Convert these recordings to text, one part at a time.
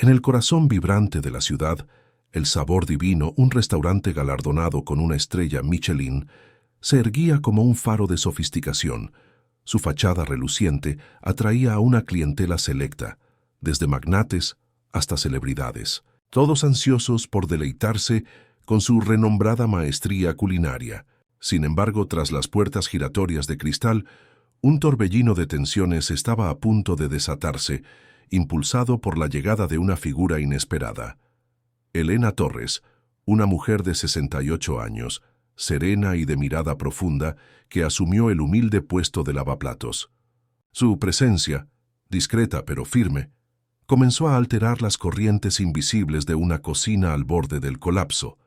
En el corazón vibrante de la ciudad, El Sabor Divino, un restaurante galardonado con una estrella Michelin, se erguía como un faro de sofisticación. Su fachada reluciente atraía a una clientela selecta, desde magnates hasta celebridades, todos ansiosos por deleitarse con su renombrada maestría culinaria. Sin embargo, tras las puertas giratorias de cristal, un torbellino de tensiones estaba a punto de desatarse, impulsado por la llegada de una figura inesperada. Elena Torres, una mujer de 68 años, serena y de mirada profunda, que asumió el humilde puesto de lavaplatos. Su presencia, discreta pero firme, comenzó a alterar las corrientes invisibles de una cocina al borde del colapso,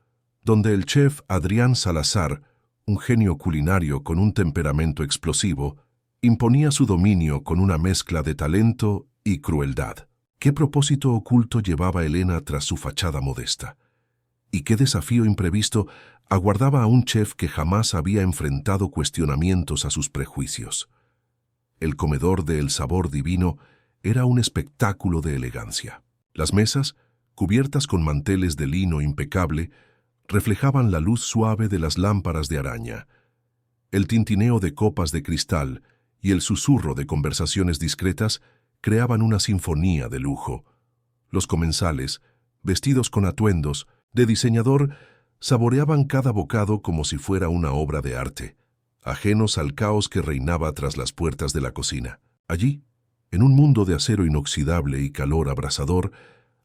donde el chef Adrián Salazar, un genio culinario con un temperamento explosivo, imponía su dominio con una mezcla de talento y crueldad. ¿Qué propósito oculto llevaba Elena tras su fachada modesta? ¿Y qué desafío imprevisto aguardaba a un chef que jamás había enfrentado cuestionamientos a sus prejuicios? El comedor de El Sabor Divino era un espectáculo de elegancia. Las mesas, cubiertas con manteles de lino impecable, reflejaban la luz suave de las lámparas de araña. El tintineo de copas de cristal y el susurro de conversaciones discretas creaban una sinfonía de lujo. Los comensales, vestidos con atuendos de diseñador, saboreaban cada bocado como si fuera una obra de arte, ajenos al caos que reinaba tras las puertas de la cocina. Allí, en un mundo de acero inoxidable y calor abrasador,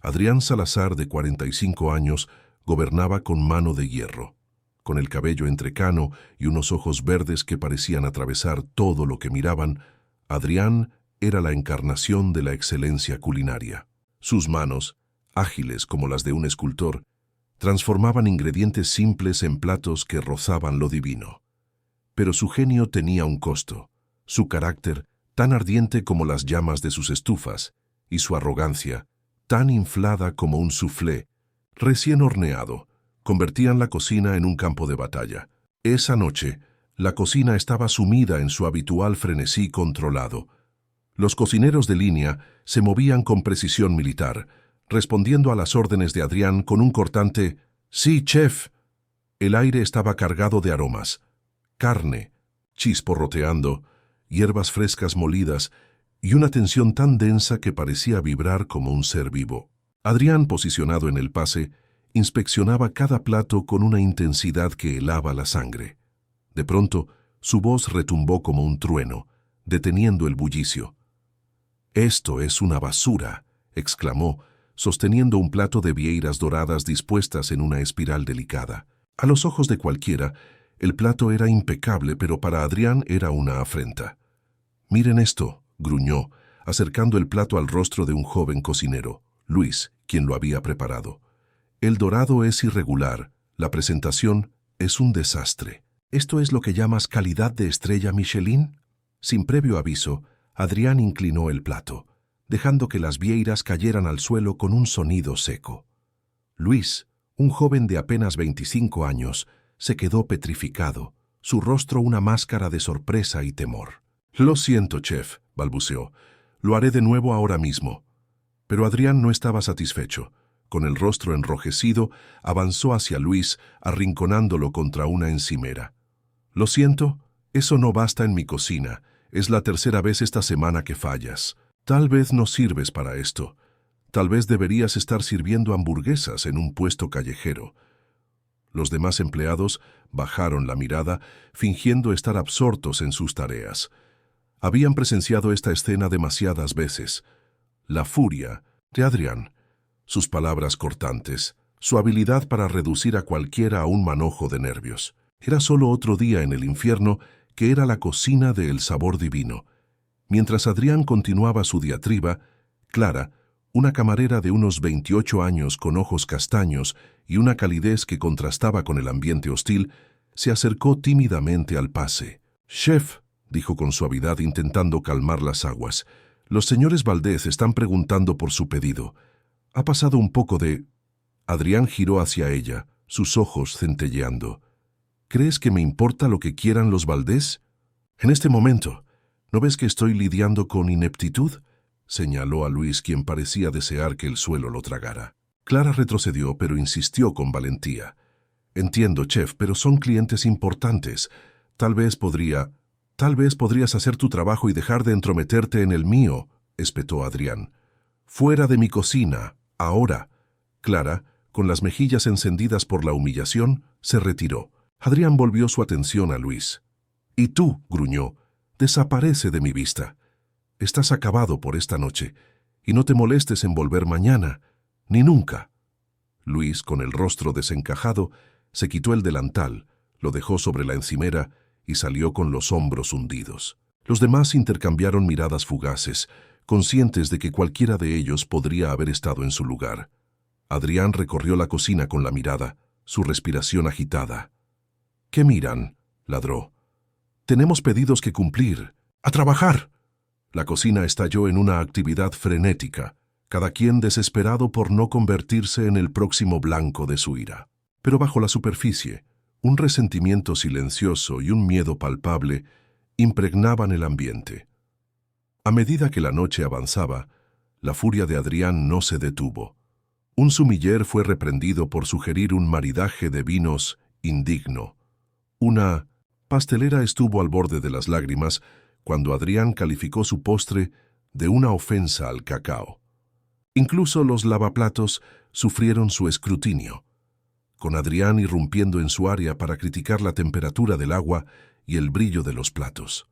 Adrián Salazar, de 45 años, gobernaba con mano de hierro. Con el cabello entrecano y unos ojos verdes que parecían atravesar todo lo que miraban, Adrián era la encarnación de la excelencia culinaria. Sus manos, ágiles como las de un escultor, transformaban ingredientes simples en platos que rozaban lo divino. Pero su genio tenía un costo, su carácter tan ardiente como las llamas de sus estufas, y su arrogancia, tan inflada como un soufflé recién horneado, convertían la cocina en un campo de batalla. Esa noche, la cocina estaba sumida en su habitual frenesí controlado. Los cocineros de línea se movían con precisión militar, respondiendo a las órdenes de Adrián con un cortante «Sí, chef». El aire estaba cargado de aromas, carne, chisporroteando, hierbas frescas molidas y una tensión tan densa que parecía vibrar como un ser vivo. Adrián, posicionado en el pase, inspeccionaba cada plato con una intensidad que helaba la sangre. De pronto, su voz retumbó como un trueno, deteniendo el bullicio. «Esto es una basura», exclamó, sosteniendo un plato de vieiras doradas dispuestas en una espiral delicada. A los ojos de cualquiera, el plato era impecable, pero para Adrián era una afrenta. «Miren esto», gruñó, acercando el plato al rostro de un joven cocinero, Luis, quien lo había preparado. «El dorado es irregular, la presentación es un desastre». «¿Esto es lo que llamas calidad de estrella Michelin?». Sin previo aviso, Adrián inclinó el plato, dejando que las vieiras cayeran al suelo con un sonido seco. Luis, un joven de apenas 25 años, se quedó petrificado, su rostro una máscara de sorpresa y temor. «Lo siento, chef», balbuceó. «Lo haré de nuevo ahora mismo». Pero Adrián no estaba satisfecho. Con el rostro enrojecido, avanzó hacia Luis, arrinconándolo contra una encimera. «Lo siento, eso no basta en mi cocina. Es la tercera vez esta semana que fallas. Tal vez no sirves para esto. Tal vez deberías estar sirviendo hamburguesas en un puesto callejero». Los demás empleados bajaron la mirada, fingiendo estar absortos en sus tareas. Habían presenciado esta escena demasiadas veces. La furia de Adrián, sus palabras cortantes, su habilidad para reducir a cualquiera a un manojo de nervios. Era solo otro día en el infierno, que era la cocina de El Sabor Divino. Mientras Adrián continuaba su diatriba, Clara, una camarera de unos 28 años con ojos castaños y una calidez que contrastaba con el ambiente hostil, se acercó tímidamente al pase. «Chef», dijo con suavidad intentando calmar las aguas, «los señores Valdez están preguntando por su pedido. Ha pasado un poco de...». Adrián giró hacia ella, sus ojos centelleando. «¿Crees que me importa lo que quieran los Valdez? En este momento, ¿no ves que estoy lidiando con ineptitud? señaló a Luis, quien parecía desear que el suelo lo tragara. Clara retrocedió, pero insistió con valentía. Entiendo, chef, pero son clientes importantes. Tal vez podrías hacer tu trabajo y dejar de entrometerte en el mío, espetó Adrián. Fuera de mi cocina, ahora. Clara, con las mejillas encendidas por la humillación, se retiró. Adrián volvió su atención a Luis. Y tú, gruñó, desaparece de mi vista. Estás acabado por esta noche, y no te molestes en volver mañana, ni nunca. Luis, con el rostro desencajado, se quitó el delantal, lo dejó sobre la encimera y salió con los hombros hundidos. Los demás intercambiaron miradas fugaces, conscientes de que cualquiera de ellos podría haber estado en su lugar. Adrián recorrió la cocina con la mirada, su respiración agitada. ¿Qué miran?, ladró. Tenemos pedidos que cumplir. ¡A trabajar! La cocina estalló en una actividad frenética, cada quien desesperado por no convertirse en el próximo blanco de su ira. Pero bajo la superficie, un resentimiento silencioso y un miedo palpable impregnaban el ambiente. A medida que la noche avanzaba, la furia de Adrián no se detuvo. Un sumiller fue reprendido por sugerir un maridaje de vinos indigno. Una pastelera estuvo al borde de las lágrimas cuando Adrián calificó su postre de una ofensa al cacao. Incluso los lavaplatos sufrieron su escrutinio, con Adrián irrumpiendo en su área para criticar la temperatura del agua y el brillo de los platos.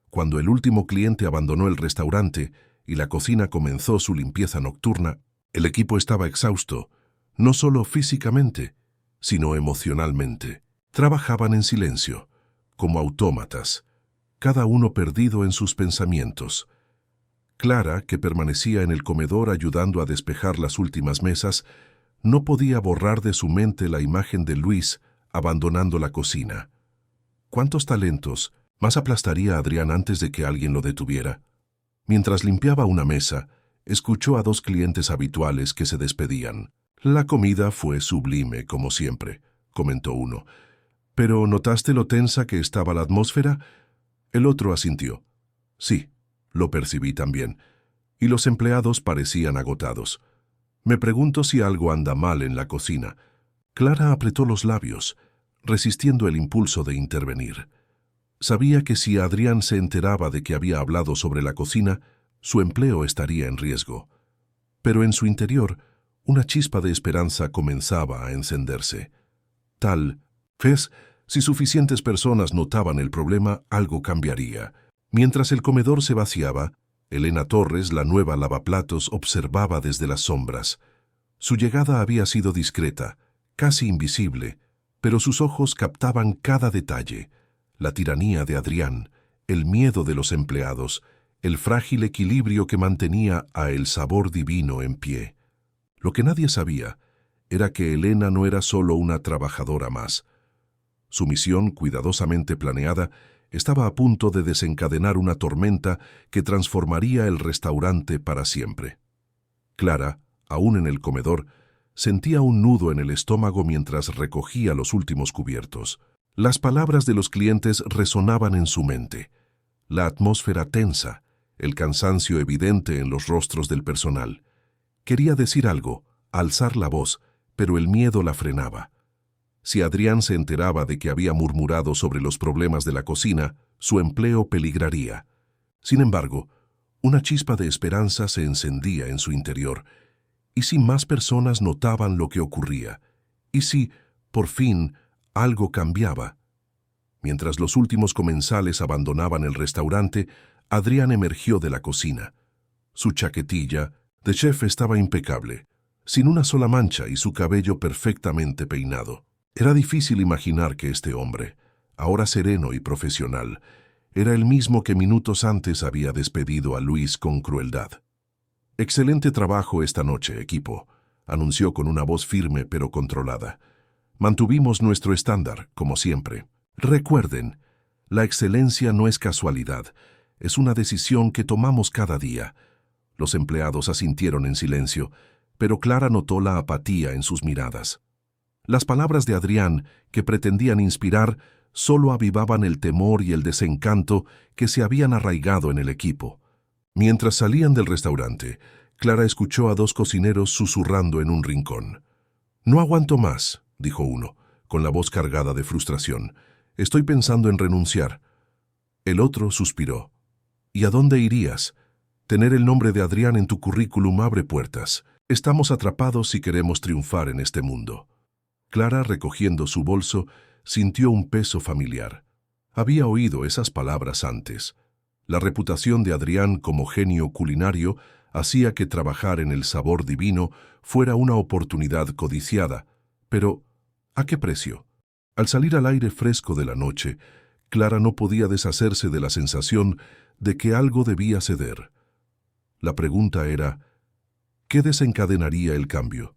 Cuando el último cliente abandonó el restaurante y la cocina comenzó su limpieza nocturna, el equipo estaba exhausto, no solo físicamente, sino emocionalmente. Trabajaban en silencio, como autómatas, cada uno perdido en sus pensamientos. Clara, que permanecía en el comedor ayudando a despejar las últimas mesas, no podía borrar de su mente la imagen de Luis abandonando la cocina. ¿Cuántos talentos más aplastaría a Adrián antes de que alguien lo detuviera? Mientras limpiaba una mesa, escuchó a dos clientes habituales que se despedían. La comida fue sublime, como siempre, comentó uno. ¿Pero notaste lo tensa que estaba la atmósfera? El otro asintió. Sí, lo percibí también. Y los empleados parecían agotados. Me pregunto si algo anda mal en la cocina. Clara apretó los labios, resistiendo el impulso de intervenir. Sabía que si Adrián se enteraba de que había hablado sobre la cocina, su empleo estaría en riesgo. Pero en su interior, una chispa de esperanza comenzaba a encenderse. Tal vez, si suficientes personas notaban el problema, algo cambiaría. Mientras el comedor se vaciaba, Elena Torres, la nueva lavaplatos, observaba desde las sombras. Su llegada había sido discreta, casi invisible, pero sus ojos captaban cada detalle: la tiranía de Adrián, el miedo de los empleados, el frágil equilibrio que mantenía a El Sabor Divino en pie. Lo que nadie sabía era que Elena no era solo una trabajadora más. Su misión, cuidadosamente planeada, estaba a punto de desencadenar una tormenta que transformaría el restaurante para siempre. Clara, aún en el comedor, sentía un nudo en el estómago mientras recogía los últimos cubiertos. Las palabras de los clientes resonaban en su mente. La atmósfera tensa, el cansancio evidente en los rostros del personal. Quería decir algo, alzar la voz, pero el miedo la frenaba. Si Adrián se enteraba de que había murmurado sobre los problemas de la cocina, su empleo peligraría. Sin embargo, una chispa de esperanza se encendía en su interior. ¿Y si más personas notaban lo que ocurría? ¿Y si, por fin, algo cambiaba? Mientras los últimos comensales abandonaban el restaurante, Adrián emergió de la cocina. Su chaquetilla de chef estaba impecable, sin una sola mancha y su cabello perfectamente peinado. Era difícil imaginar que este hombre, ahora sereno y profesional, era el mismo que minutos antes había despedido a Luis con crueldad. «Excelente trabajo esta noche, equipo», anunció con una voz firme pero controlada. «Mantuvimos nuestro estándar, como siempre. Recuerden, la excelencia no es casualidad, es una decisión que tomamos cada día». Los empleados asintieron en silencio, pero Clara notó la apatía en sus miradas. Las palabras de Adrián, que pretendían inspirar, solo avivaban el temor y el desencanto que se habían arraigado en el equipo. Mientras salían del restaurante, Clara escuchó a dos cocineros susurrando en un rincón. «No aguanto más», dijo uno, con la voz cargada de frustración. «Estoy pensando en renunciar». El otro suspiró. «¿Y a dónde irías? Tener el nombre de Adrián en tu currículum abre puertas. Estamos atrapados si queremos triunfar en este mundo». Clara, recogiendo su bolso, sintió un peso familiar. Había oído esas palabras antes. La reputación de Adrián como genio culinario hacía que trabajar en El Sabor Divino fuera una oportunidad codiciada. Pero, ¿a qué precio? Al salir al aire fresco de la noche, Clara no podía deshacerse de la sensación de que algo debía ceder. La pregunta era, ¿qué desencadenaría el cambio?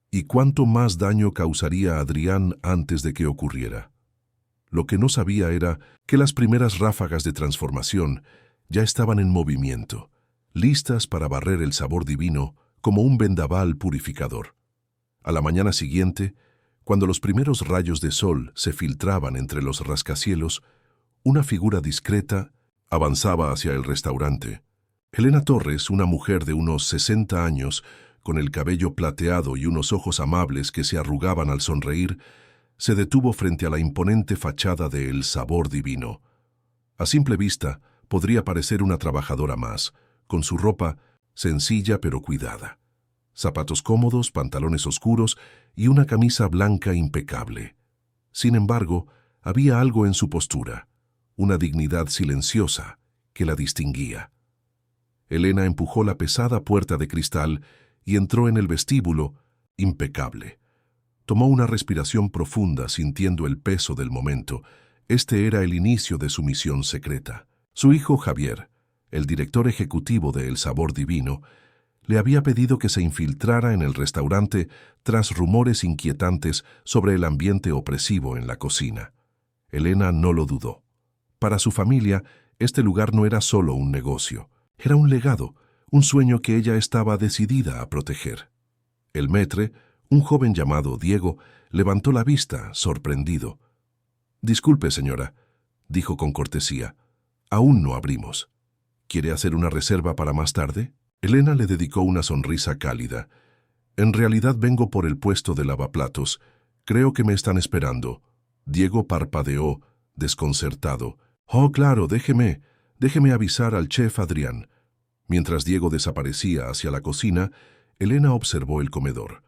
¿Y cuánto más daño causaría a Adrián antes de que ocurriera? Lo que no sabía era que las primeras ráfagas de transformación ya estaban en movimiento, listas para barrer El Sabor Divino como un vendaval purificador. A la mañana siguiente, cuando los primeros rayos de sol se filtraban entre los rascacielos, una figura discreta avanzaba hacia el restaurante. Elena Torres, una mujer de unos 60 años, con el cabello plateado y unos ojos amables que se arrugaban al sonreír, se detuvo frente a la imponente fachada de El Sabor Divino. A simple vista, podría parecer una trabajadora más, con su ropa sencilla pero cuidada. Zapatos cómodos, pantalones oscuros y una camisa blanca impecable. Sin embargo, había algo en su postura, una dignidad silenciosa que la distinguía. Elena empujó la pesada puerta de cristal y entró en el vestíbulo, impecable. Tomó una respiración profunda sintiendo el peso del momento. Este era el inicio de su misión secreta. Su hijo Javier, el director ejecutivo de El Sabor Divino, le había pedido que se infiltrara en el restaurante tras rumores inquietantes sobre el ambiente opresivo en la cocina. Elena no lo dudó. Para su familia, este lugar no era solo un negocio, era un legado, un sueño que ella estaba decidida a proteger. El maître, un joven llamado Diego, levantó la vista, sorprendido. «Disculpe, señora», dijo con cortesía, «aún no abrimos. ¿Quiere hacer una reserva para más tarde?» Elena le dedicó una sonrisa cálida. «En realidad vengo por el puesto de lavaplatos. Creo que me están esperando». Diego parpadeó, desconcertado. «Oh, claro, déjeme avisar al chef Adrián». Mientras Diego desaparecía hacia la cocina, Elena observó el comedor.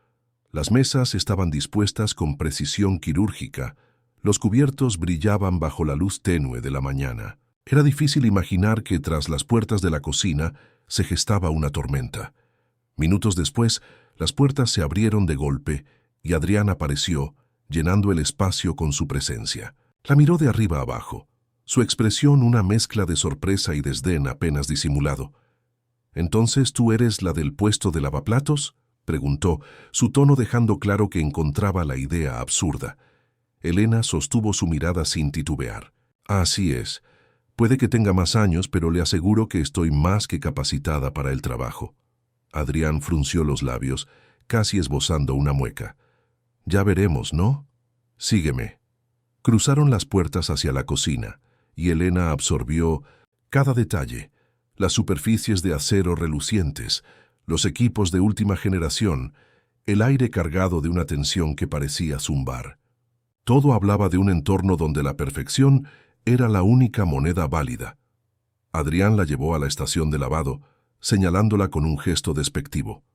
Las mesas estaban dispuestas con precisión quirúrgica. Los cubiertos brillaban bajo la luz tenue de la mañana. Era difícil imaginar que tras las puertas de la cocina se gestaba una tormenta. Minutos después, las puertas se abrieron de golpe y Adrián apareció, llenando el espacio con su presencia. La miró de arriba abajo, su expresión una mezcla de sorpresa y desdén apenas disimulado. «¿Entonces tú eres la del puesto de lavaplatos?», preguntó, su tono dejando claro que encontraba la idea absurda. Elena sostuvo su mirada sin titubear. «Así es. Puede que tenga más años, pero le aseguro que estoy más que capacitada para el trabajo». Adrián frunció los labios, casi esbozando una mueca. «Ya veremos, ¿no? Sígueme». Cruzaron las puertas hacia la cocina, y Elena absorbió cada detalle, las superficies de acero relucientes, los equipos de última generación, el aire cargado de una tensión que parecía zumbar. Todo hablaba de un entorno donde la perfección era la única moneda válida. Adrián la llevó a la estación de lavado, señalándola con un gesto despectivo.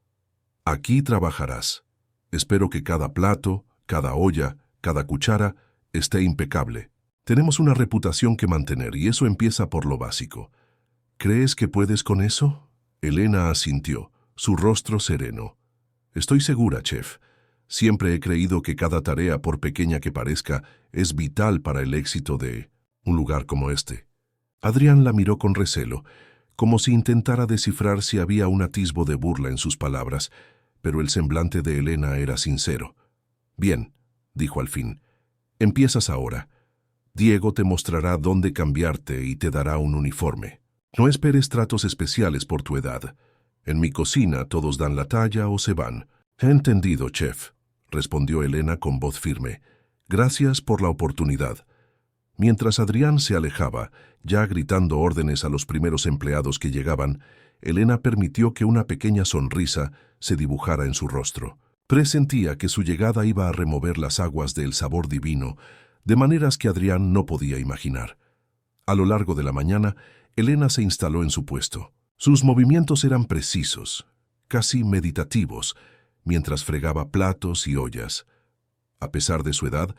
«Aquí trabajarás. Espero que cada plato, cada olla, cada cuchara esté impecable. Tenemos una reputación que mantener y eso empieza por lo básico. ¿Crees que puedes con eso?» Elena asintió, su rostro sereno. «Estoy segura, chef. Siempre he creído que cada tarea, por pequeña que parezca, es vital para el éxito de un lugar como este». Adrián la miró con recelo, como si intentara descifrar si había un atisbo de burla en sus palabras, pero el semblante de Elena era sincero. «Bien», dijo al fin, «empiezas ahora. Diego te mostrará dónde cambiarte y te dará un uniforme. No esperes tratos especiales por tu edad. En mi cocina todos dan la talla o se van». «He entendido, chef», respondió Elena con voz firme. «Gracias por la oportunidad». Mientras Adrián se alejaba, ya gritando órdenes a los primeros empleados que llegaban, Elena permitió que una pequeña sonrisa se dibujara en su rostro. Presentía que su llegada iba a remover las aguas del sabor divino, de maneras que Adrián no podía imaginar. A lo largo de la mañana, Elena se instaló en su puesto. Sus movimientos eran precisos, casi meditativos, mientras fregaba platos y ollas. A pesar de su edad,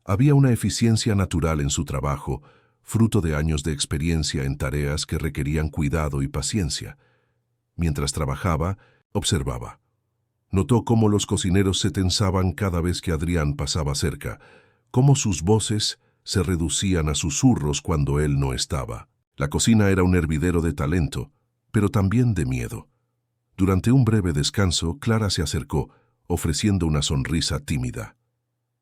había una eficiencia natural en su trabajo, fruto de años de experiencia en tareas que requerían cuidado y paciencia. Mientras trabajaba, observaba. Notó cómo los cocineros se tensaban cada vez que Adrián pasaba cerca, cómo sus voces se reducían a susurros cuando él no estaba. La cocina era un hervidero de talento, pero también de miedo. Durante un breve descanso, Clara se acercó, ofreciendo una sonrisa tímida.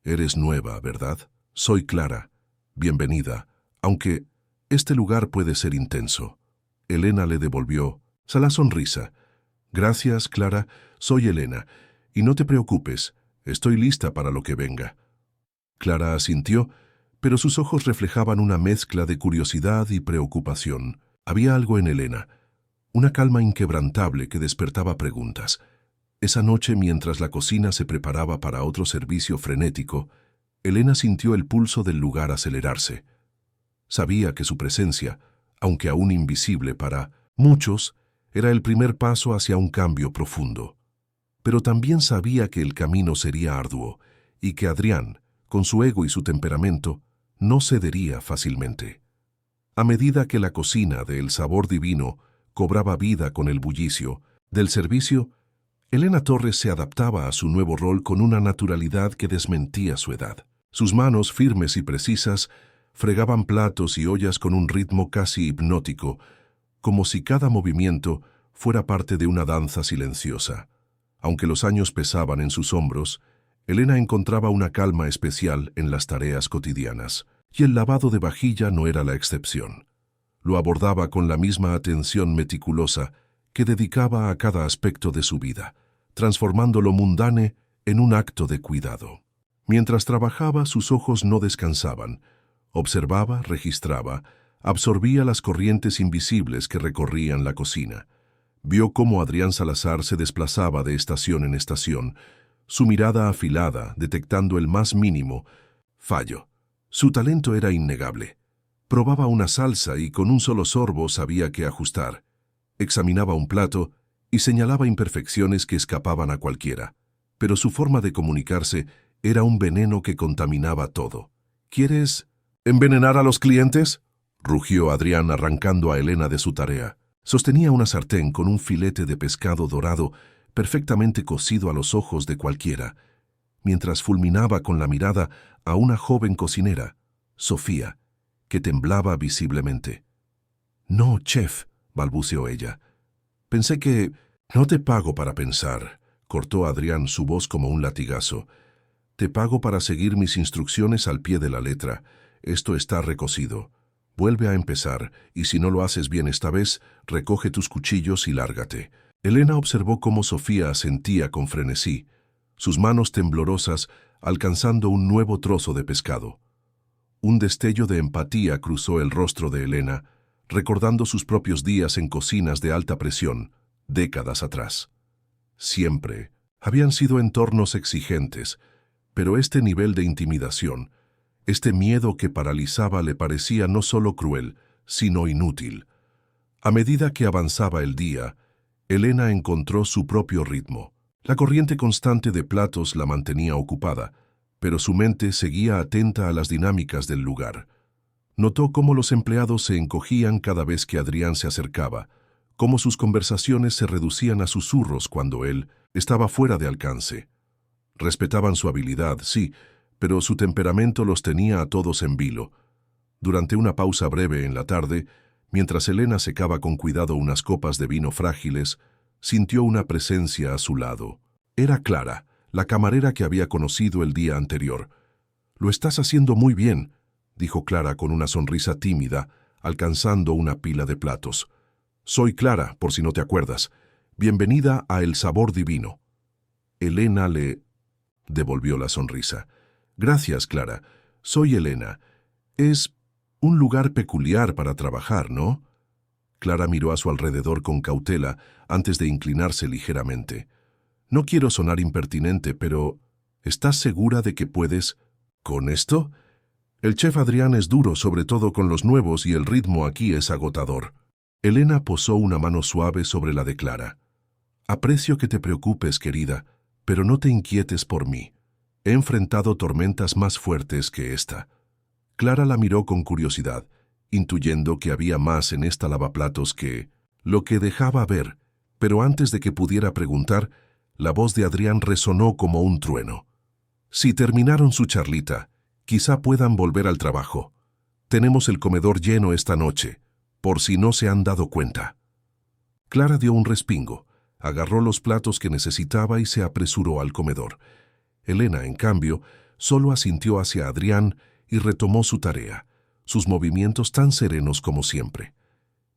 «Eres nueva, ¿verdad? Soy Clara. Bienvenida, aunque este lugar puede ser intenso». Elena le devolvió la sonrisa. «Gracias, Clara. Soy Elena. Y no te preocupes, estoy lista para lo que venga». Clara asintió, pero sus ojos reflejaban una mezcla de curiosidad y preocupación. Había algo en Elena, una calma inquebrantable que despertaba preguntas. Esa noche, mientras la cocina se preparaba para otro servicio frenético, Elena sintió el pulso del lugar acelerarse. Sabía que su presencia, aunque aún invisible para muchos, era el primer paso hacia un cambio profundo. Pero también sabía que el camino sería arduo y que Adrián, con su ego y su temperamento, no cedería fácilmente. A medida que la cocina del sabor divino cobraba vida con el bullicio del servicio, Elena Torres se adaptaba a su nuevo rol con una naturalidad que desmentía su edad. Sus manos, firmes y precisas, fregaban platos y ollas con un ritmo casi hipnótico, como si cada movimiento fuera parte de una danza silenciosa. Aunque los años pesaban en sus hombros, Elena encontraba una calma especial en las tareas cotidianas, y el lavado de vajilla no era la excepción. Lo abordaba con la misma atención meticulosa que dedicaba a cada aspecto de su vida, transformando lo mundane en un acto de cuidado. Mientras trabajaba, sus ojos no descansaban. Observaba, registraba, absorbía las corrientes invisibles que recorrían la cocina. Vio cómo Adrián Salazar se desplazaba de estación en estación, su mirada afilada, detectando el más mínimo fallo. Su talento era innegable. Probaba una salsa y con un solo sorbo sabía qué ajustar. Examinaba un plato y señalaba imperfecciones que escapaban a cualquiera. Pero su forma de comunicarse era un veneno que contaminaba todo. «¿Quieres envenenar a los clientes?», rugió Adrián arrancando a Elena de su tarea. Sostenía una sartén con un filete de pescado dorado perfectamente cocido a los ojos de cualquiera, mientras fulminaba con la mirada a una joven cocinera, Sofía, que temblaba visiblemente. «No, chef», balbuceó ella. «Pensé que...» «No te pago para pensar», cortó Adrián, su voz como un latigazo. «Te pago para seguir mis instrucciones al pie de la letra. Esto está recocido. Vuelve a empezar, y si no lo haces bien esta vez, recoge tus cuchillos y lárgate». Elena observó cómo Sofía asentía con frenesí, sus manos temblorosas alcanzando un nuevo trozo de pescado. Un destello de empatía cruzó el rostro de Elena, recordando sus propios días en cocinas de alta presión, décadas atrás. Siempre habían sido entornos exigentes, pero este nivel de intimidación, este miedo que paralizaba le parecía no solo cruel, sino inútil. A medida que avanzaba el día, Elena encontró su propio ritmo. La corriente constante de platos la mantenía ocupada, pero su mente seguía atenta a las dinámicas del lugar. Notó cómo los empleados se encogían cada vez que Adrián se acercaba, cómo sus conversaciones se reducían a susurros cuando él estaba fuera de alcance. Respetaban su habilidad, sí, pero su temperamento los tenía a todos en vilo. Durante una pausa breve en la tarde, mientras Elena secaba con cuidado unas copas de vino frágiles, sintió una presencia a su lado. Era Clara, la camarera que había conocido el día anterior. «Lo estás haciendo muy bien», dijo Clara con una sonrisa tímida, alcanzando una pila de platos. «Soy Clara, por si no te acuerdas. Bienvenida a El Sabor Divino». Elena le devolvió la sonrisa. «Gracias, Clara. Soy Elena. Es Un lugar peculiar para trabajar, ¿no? Clara miró a su alrededor con cautela antes de inclinarse ligeramente. No quiero sonar impertinente, pero ¿estás segura de que puedes con esto? El chef Adrián es duro, sobre todo con los nuevos, y el ritmo aquí es agotador. Elena posó una mano suave sobre la de Clara. Aprecio que te preocupes, querida, pero no te inquietes por mí. He enfrentado tormentas más fuertes que esta. Clara la miró con curiosidad, intuyendo que había más en esta lavaplatos que lo que dejaba ver, pero antes de que pudiera preguntar, la voz de Adrián resonó como un trueno. Si terminaron su charlita, quizá puedan volver al trabajo. Tenemos el comedor lleno esta noche, por si no se han dado cuenta. Clara dio un respingo, agarró los platos que necesitaba y se apresuró al comedor. Elena, en cambio, solo asintió hacia Adrián y retomó su tarea, sus movimientos tan serenos como siempre.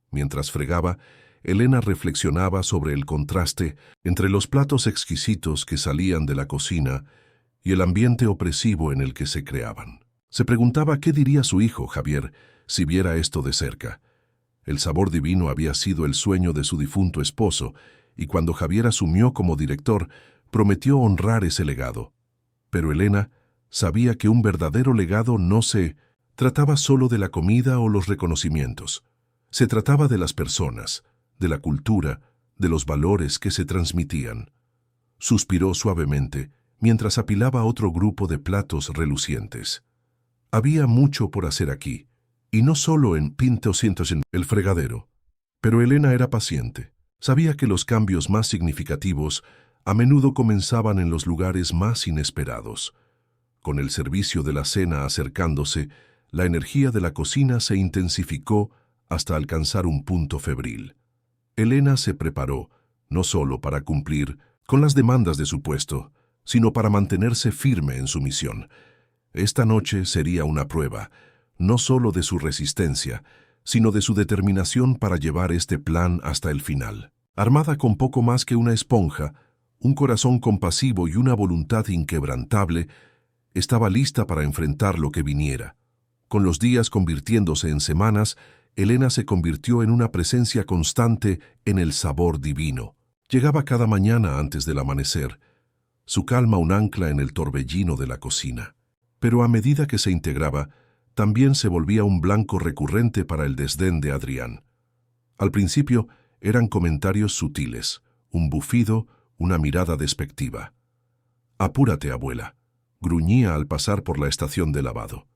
Mientras fregaba, Elena reflexionaba sobre el contraste entre los platos exquisitos que salían de la cocina y el ambiente opresivo en el que se creaban. Se preguntaba qué diría su hijo, Javier, si viera esto de cerca. El sabor divino había sido el sueño de su difunto esposo, y cuando Javier asumió como director, prometió honrar ese legado. Pero Elena sabía que un verdadero legado no se trataba solo de la comida o los reconocimientos. Se trataba de las personas, de la cultura, de los valores que se transmitían. Suspiró suavemente mientras apilaba otro grupo de platos relucientes. Había mucho por hacer aquí, y no solo en Pinto-cientos en el fregadero. Pero Elena era paciente. Sabía que los cambios más significativos a menudo comenzaban en los lugares más inesperados. Con el servicio de la cena acercándose, la energía de la cocina se intensificó hasta alcanzar un punto febril. Elena se preparó, no solo para cumplir con las demandas de su puesto, sino para mantenerse firme en su misión. Esta noche sería una prueba, no solo de su resistencia, sino de su determinación para llevar este plan hasta el final. Armada con poco más que una esponja, un corazón compasivo y una voluntad inquebrantable, estaba lista para enfrentar lo que viniera. Con los días convirtiéndose en semanas, Elena se convirtió en una presencia constante en el sabor divino. Llegaba cada mañana antes del amanecer, su calma un ancla en el torbellino de la cocina. Pero a medida que se integraba, también se volvía un blanco recurrente para el desdén de Adrián. Al principio eran comentarios sutiles, un bufido, una mirada despectiva. «Apúrate, abuela», gruñía al pasar por la estación de lavado.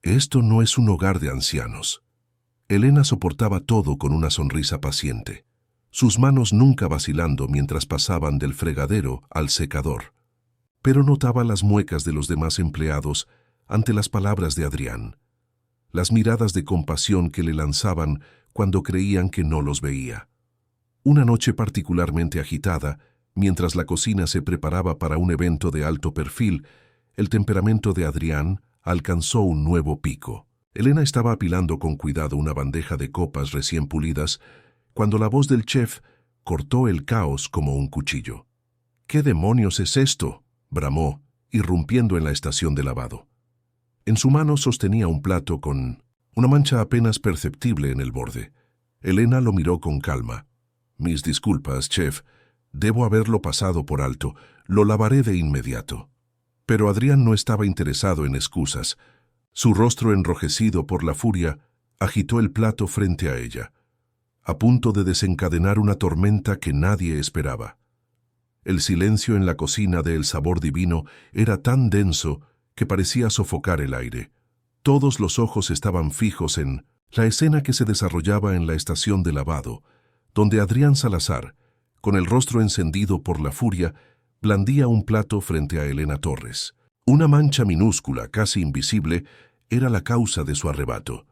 «Esto no es un hogar de ancianos». Elena soportaba todo con una sonrisa paciente, sus manos nunca vacilando mientras pasaban del fregadero al secador. Pero notaba las muecas de los demás empleados ante las palabras de Adrián, las miradas de compasión que le lanzaban cuando creían que no los veía. Una noche particularmente agitada, mientras la cocina se preparaba para un evento de alto perfil, el temperamento de Adrián alcanzó un nuevo pico. Elena estaba apilando con cuidado una bandeja de copas recién pulidas cuando la voz del chef cortó el caos como un cuchillo. «¿Qué demonios es esto?», bramó, irrumpiendo en la estación de lavado. En su mano sostenía un plato con una mancha apenas perceptible en el borde. Elena lo miró con calma. «Mis disculpas, chef. Debo haberlo pasado por alto. Lo lavaré de inmediato». Pero Adrián no estaba interesado en excusas. Su rostro enrojecido por la furia agitó el plato frente a ella, a punto de desencadenar una tormenta que nadie esperaba. El silencio en la cocina de El Sabor Divino era tan denso que parecía sofocar el aire. Todos los ojos estaban fijos en la escena que se desarrollaba en la estación de lavado, donde Adrián Salazar, con el rostro encendido por la furia, blandía un plato frente a Elena Torres. Una mancha minúscula, casi invisible, era la causa de su arrebato.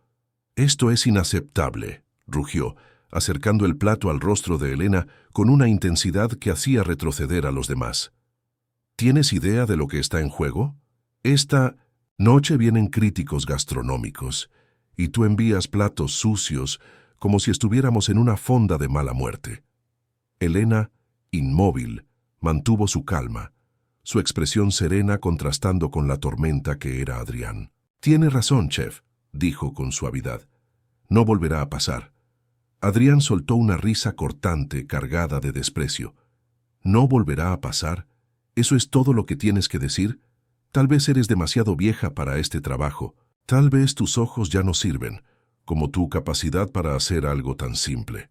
«Esto es inaceptable», rugió, acercando el plato al rostro de Elena con una intensidad que hacía retroceder a los demás. «¿Tienes idea de lo que está en juego? Esta noche vienen críticos gastronómicos, y tú envías platos sucios como si estuviéramos en una fonda de mala muerte». Elena, inmóvil, mantuvo su calma, su expresión serena contrastando con la tormenta que era Adrián. «Tiene razón, chef. dijo con suavidad. No volverá a pasar. Adrián soltó una risa cortante, cargada de desprecio. ¿No volverá a pasar? ¿Eso es todo lo que tienes que decir? Tal vez eres demasiado vieja para este trabajo. Tal vez tus ojos ya no sirven, como tu capacidad para hacer algo tan simple.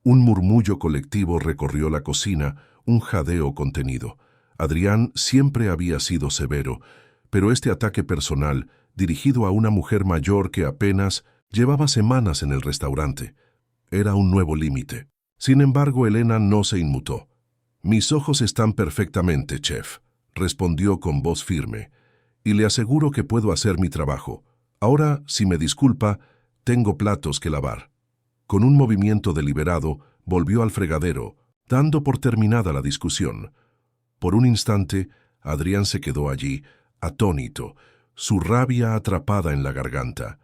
Un murmullo colectivo recorrió la cocina, un jadeo contenido. Adrián siempre había sido severo, pero este ataque personal, dirigido a una mujer mayor que apenas llevaba semanas en el restaurante, era un nuevo límite. Sin embargo, Elena no se inmutó. «Mis ojos están perfectamente, chef», respondió con voz firme, «y le aseguro que puedo hacer mi trabajo. Ahora, si me disculpa, tengo platos que lavar». Con un movimiento deliberado, volvió al fregadero, dando por terminada la discusión. Por un instante, Adrián se quedó allí, atónito, su rabia atrapada en la garganta.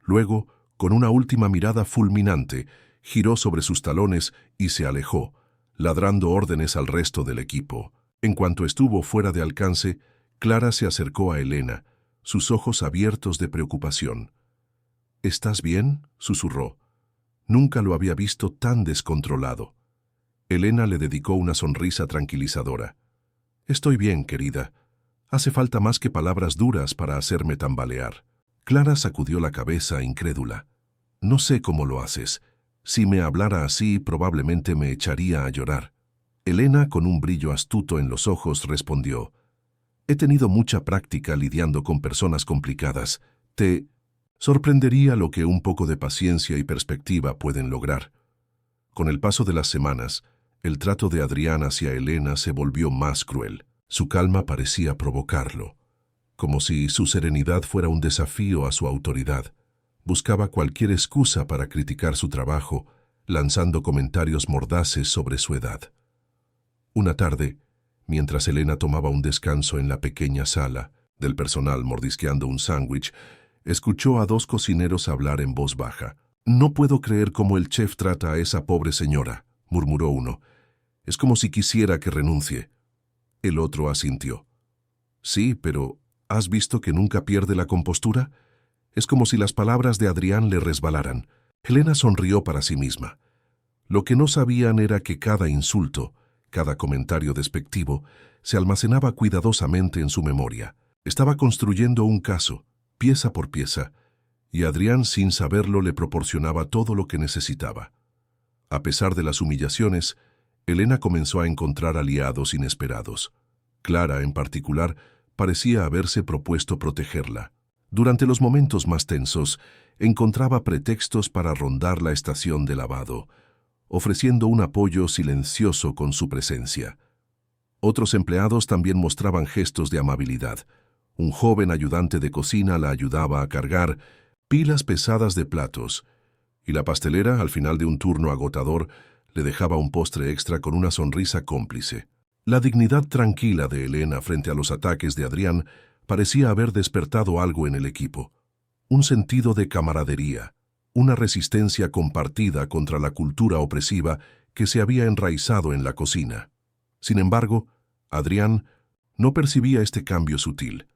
Luego, con una última mirada fulminante, giró sobre sus talones y se alejó, ladrando órdenes al resto del equipo. En cuanto estuvo fuera de alcance, Clara se acercó a Elena, sus ojos abiertos de preocupación. «¿Estás bien?», susurró. Nunca lo había visto tan descontrolado. Elena le dedicó una sonrisa tranquilizadora. «Estoy bien, querida. Hace falta más que palabras duras para hacerme tambalear». Clara sacudió la cabeza, incrédula. «No sé cómo lo haces. Si me hablara así, probablemente me echaría a llorar». Elena, con un brillo astuto en los ojos, respondió. «He tenido mucha práctica lidiando con personas complicadas. Te sorprendería lo que un poco de paciencia y perspectiva pueden lograr». Con el paso de las semanas, el trato de Adrián hacia Elena se volvió más cruel. Su calma parecía provocarlo, como si su serenidad fuera un desafío a su autoridad. Buscaba cualquier excusa para criticar su trabajo, lanzando comentarios mordaces sobre su edad. Una tarde, mientras Elena tomaba un descanso en la pequeña sala, del personal mordisqueando un sándwich, escuchó a dos cocineros hablar en voz baja. «No puedo creer cómo el chef trata a esa pobre señora», murmuró uno. «Es como si quisiera que renuncie». El otro asintió. «Sí, pero ¿has visto que nunca pierde la compostura?» Es como si las palabras de Adrián le resbalaran. Elena sonrió para sí misma. Lo que no sabían era que cada insulto, cada comentario despectivo, se almacenaba cuidadosamente en su memoria. Estaba construyendo un caso, pieza por pieza, y Adrián, sin saberlo, le proporcionaba todo lo que necesitaba. A pesar de las humillaciones, Elena comenzó a encontrar aliados inesperados. Clara, en particular, parecía haberse propuesto protegerla. Durante los momentos más tensos, encontraba pretextos para rondar la estación de lavado, ofreciendo un apoyo silencioso con su presencia. Otros empleados también mostraban gestos de amabilidad. Un joven ayudante de cocina la ayudaba a cargar pilas pesadas de platos, y la pastelera, al final de un turno agotador, le dejaba un postre extra con una sonrisa cómplice. La dignidad tranquila de Elena frente a los ataques de Adrián parecía haber despertado algo en el equipo. Un sentido de camaradería, una resistencia compartida contra la cultura opresiva que se había enraizado en la cocina. Sin embargo, Adrián no percibía este cambio sutil.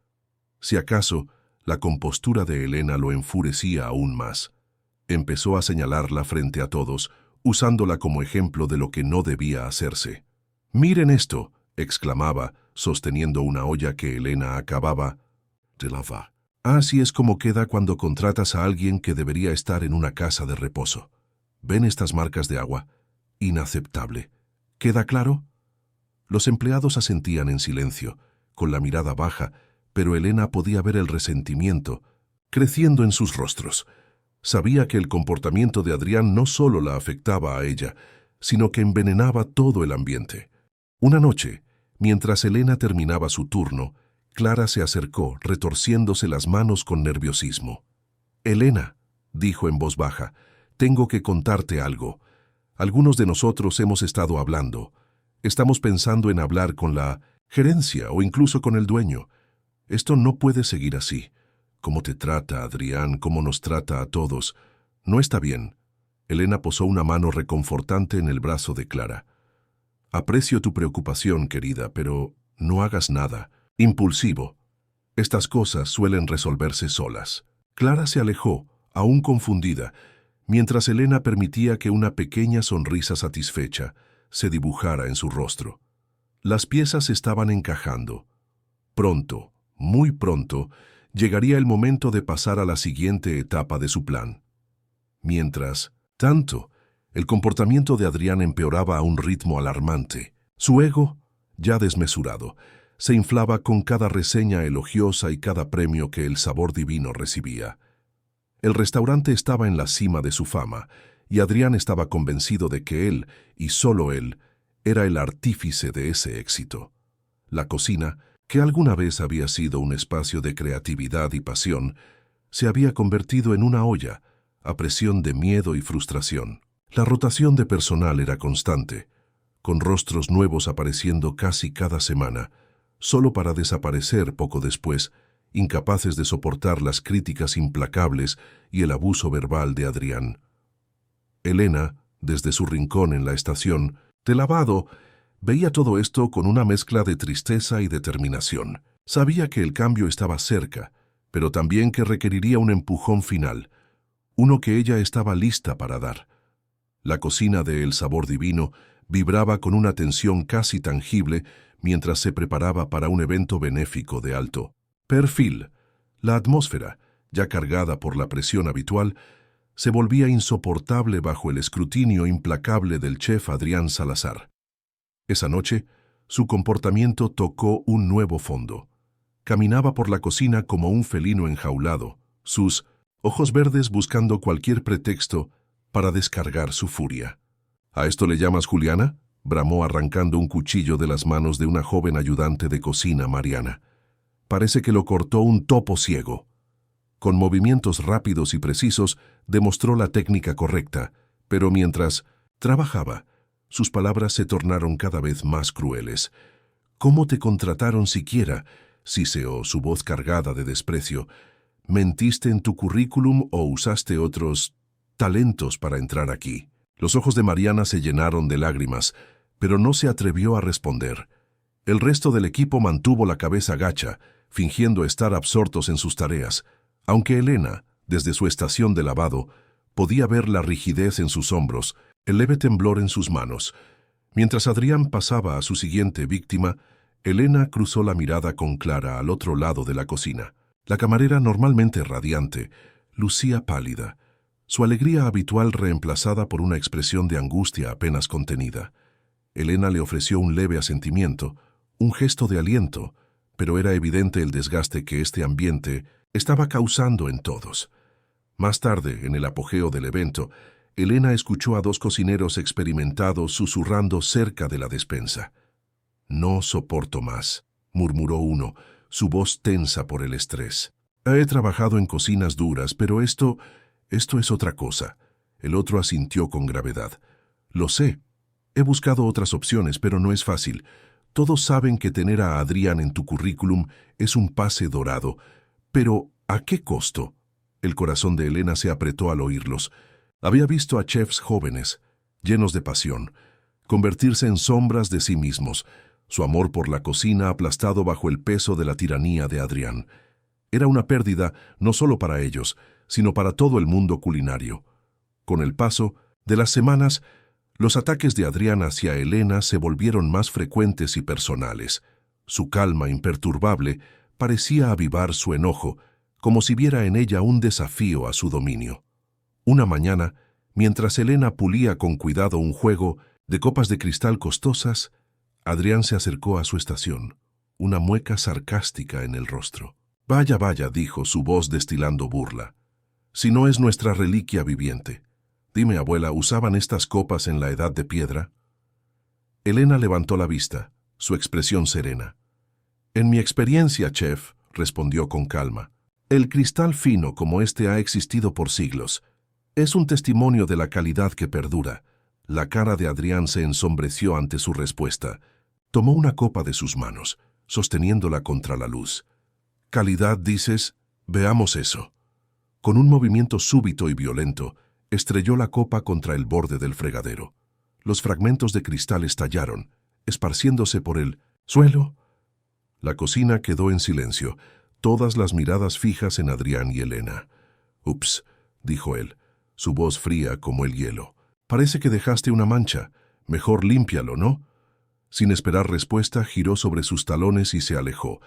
Si acaso, la compostura de Elena lo enfurecía aún más. Empezó a señalarla frente a todos, usándola como ejemplo de lo que no debía hacerse. «Miren esto», exclamaba, sosteniendo una olla que Elena acababa de lavar. «Así es como queda cuando contratas a alguien que debería estar en una casa de reposo. ¿Ven estas marcas de agua? Inaceptable. ¿Queda claro?» Los empleados asentían en silencio, con la mirada baja, pero Elena podía ver el resentimiento creciendo en sus rostros. Sabía que el comportamiento de Adrián no solo la afectaba a ella, sino que envenenaba todo el ambiente. Una noche, mientras Elena terminaba su turno, Clara se acercó, retorciéndose las manos con nerviosismo. «Elena», dijo en voz baja, «tengo que contarte algo. Algunos de nosotros hemos estado hablando. Estamos pensando en hablar con la gerencia o incluso con el dueño. Esto no puede seguir así. Cómo te trata Adrián, cómo nos trata a todos. No está bien». Elena posó una mano reconfortante en el brazo de Clara. «Aprecio tu preocupación, querida, pero no hagas nada impulsivo. Estas cosas suelen resolverse solas». Clara se alejó, aún confundida, mientras Elena permitía que una pequeña sonrisa satisfecha se dibujara en su rostro. Las piezas estaban encajando. Pronto, muy pronto, llegaría el momento de pasar a la siguiente etapa de su plan. Mientras tanto, el comportamiento de Adrián empeoraba a un ritmo alarmante. Su ego, ya desmesurado, se inflaba con cada reseña elogiosa y cada premio que el Sabor Divino recibía. El restaurante estaba en la cima de su fama, y Adrián estaba convencido de que él, y solo él, era el artífice de ese éxito. La cocina, que alguna vez había sido un espacio de creatividad y pasión, se había convertido en una olla, a presión de miedo y frustración. La rotación de personal era constante, con rostros nuevos apareciendo casi cada semana, solo para desaparecer poco después, incapaces de soportar las críticas implacables y el abuso verbal de Adrián. Elena, desde su rincón en la estación de lavado, veía todo esto con una mezcla de tristeza y determinación. Sabía que el cambio estaba cerca, pero también que requeriría un empujón final, uno que ella estaba lista para dar. La cocina de El Sabor Divino vibraba con una tensión casi tangible mientras se preparaba para un evento benéfico de alto perfil. La atmósfera, ya cargada por la presión habitual, se volvía insoportable bajo el escrutinio implacable del chef Adrián Salazar. Esa noche, su comportamiento tocó un nuevo fondo. Caminaba por la cocina como un felino enjaulado, sus ojos verdes buscando cualquier pretexto para descargar su furia. ¿A esto le llamas, Juliana?, bramó arrancando un cuchillo de las manos de una joven ayudante de cocina, Mariana. Parece que lo cortó un topo ciego. Con movimientos rápidos y precisos, demostró la técnica correcta, pero mientras trabajaba, sus palabras se tornaron cada vez más crueles. ¿Cómo te contrataron siquiera?, siseó su voz cargada de desprecio. ¿Mentiste en tu currículum o usaste otros talentos para entrar aquí? Los ojos de Mariana se llenaron de lágrimas, pero no se atrevió a responder. El resto del equipo mantuvo la cabeza gacha, fingiendo estar absortos en sus tareas, aunque Elena, desde su estación de lavado, podía ver la rigidez en sus hombros, el leve temblor en sus manos. Mientras Adrián pasaba a su siguiente víctima, Elena cruzó la mirada con Clara al otro lado de la cocina. La camarera, normalmente radiante, lucía pálida, su alegría habitual reemplazada por una expresión de angustia apenas contenida. Elena le ofreció un leve asentimiento, un gesto de aliento, pero era evidente el desgaste que este ambiente estaba causando en todos. Más tarde, en el apogeo del evento, Elena escuchó a dos cocineros experimentados susurrando cerca de la despensa. «No soporto más», murmuró uno, su voz tensa por el estrés. «He trabajado en cocinas duras, pero esto es otra cosa». El otro asintió con gravedad. «Lo sé. He buscado otras opciones, pero no es fácil. Todos saben que tener a Adrián en tu currículum es un pase dorado. Pero, ¿a qué costo?». El corazón de Elena se apretó al oírlos. Había visto a chefs jóvenes, llenos de pasión, convertirse en sombras de sí mismos, su amor por la cocina aplastado bajo el peso de la tiranía de Adrián. Era una pérdida no solo para ellos, sino para todo el mundo culinario. Con el paso de las semanas, los ataques de Adrián hacia Elena se volvieron más frecuentes y personales. Su calma imperturbable parecía avivar su enojo, como si viera en ella un desafío a su dominio. Una mañana, mientras Elena pulía con cuidado un juego de copas de cristal costosas, Adrián se acercó a su estación, una mueca sarcástica en el rostro. «Vaya, vaya», dijo, su voz destilando burla. «Si no es nuestra reliquia viviente. Dime, abuela, ¿usaban estas copas en la Edad de Piedra?». Elena levantó la vista, su expresión serena. «En mi experiencia, chef», respondió con calma, «el cristal fino como este ha existido por siglos. Es un testimonio de la calidad que perdura». La cara de Adrián se ensombreció ante su respuesta. Tomó una copa de sus manos, sosteniéndola contra la luz. «¿Calidad, dices? Veamos eso». Con un movimiento súbito y violento, estrelló la copa contra el borde del fregadero. Los fragmentos de cristal estallaron, esparciéndose por el suelo. La cocina quedó en silencio, todas las miradas fijas en Adrián y Elena. Ups, dijo él, su voz fría como el hielo. Parece que dejaste una mancha. Mejor límpialo, ¿no? Sin esperar respuesta, giró sobre sus talones y se alejó.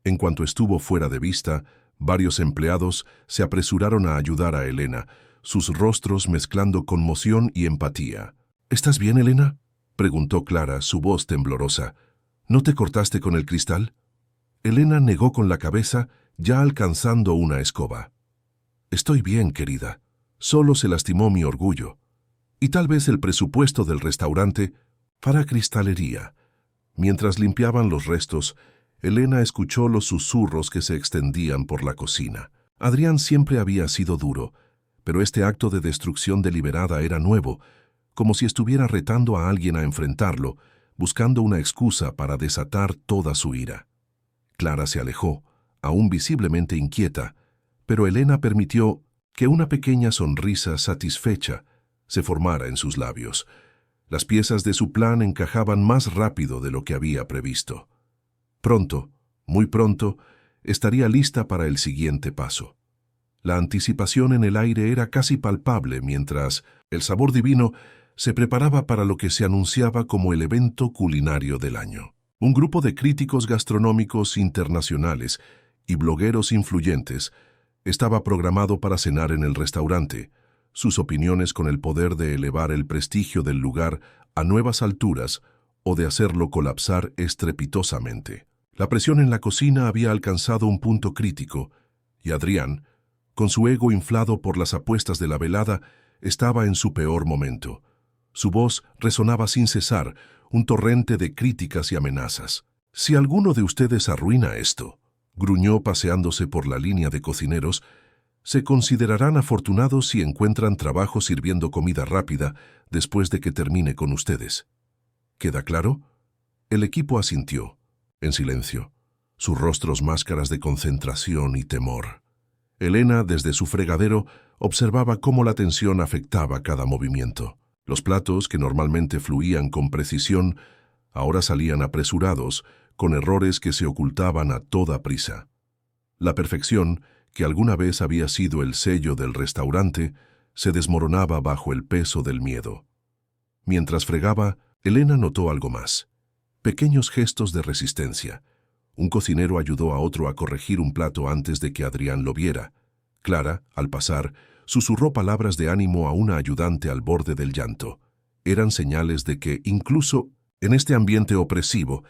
En cuanto estuvo fuera de vista, varios empleados se apresuraron a ayudar a Elena, sus rostros mezclando conmoción y empatía. ¿Estás bien, Elena?, preguntó Clara, su voz temblorosa. ¿No te cortaste con el cristal? Elena negó con la cabeza, ya alcanzando una escoba. Estoy bien, querida. Solo se lastimó mi orgullo. Y tal vez el presupuesto del restaurante para cristalería. Mientras limpiaban los restos, Elena escuchó los susurros que se extendían por la cocina. Adrián siempre había sido duro, pero este acto de destrucción deliberada era nuevo, como si estuviera retando a alguien a enfrentarlo, buscando una excusa para desatar toda su ira. Clara se alejó, aún visiblemente inquieta, pero Elena permitió que una pequeña sonrisa satisfecha se formara en sus labios. Las piezas de su plan encajaban más rápido de lo que había previsto. Pronto, muy pronto, estaría lista para el siguiente paso. La anticipación en el aire era casi palpable mientras el sabor divino se preparaba para lo que se anunciaba como el evento culinario del año. Un grupo de críticos gastronómicos internacionales y blogueros influyentes estaba programado para cenar en el restaurante, sus opiniones con el poder de elevar el prestigio del lugar a nuevas alturas o de hacerlo colapsar estrepitosamente. La presión en la cocina había alcanzado un punto crítico, y Adrián, con su ego inflado por las apuestas de la velada, estaba en su peor momento. Su voz resonaba sin cesar, un torrente de críticas y amenazas. «Si alguno de ustedes arruina esto», gruñó paseándose por la línea de cocineros, «se considerarán afortunados si encuentran trabajo sirviendo comida rápida después de que termine con ustedes». ¿Queda claro? El equipo asintió, en silencio, sus rostros máscaras de concentración y temor. Elena, desde su fregadero, observaba cómo la tensión afectaba cada movimiento. Los platos, que normalmente fluían con precisión, ahora salían apresurados, con errores que se ocultaban a toda prisa. La perfección, que alguna vez había sido el sello del restaurante, se desmoronaba bajo el peso del miedo. Mientras fregaba, Elena notó algo más. Pequeños gestos de resistencia. Un cocinero ayudó a otro a corregir un plato antes de que Adrián lo viera. Clara, al pasar, susurró palabras de ánimo a una ayudante al borde del llanto. Eran señales de que, incluso en este ambiente opresivo,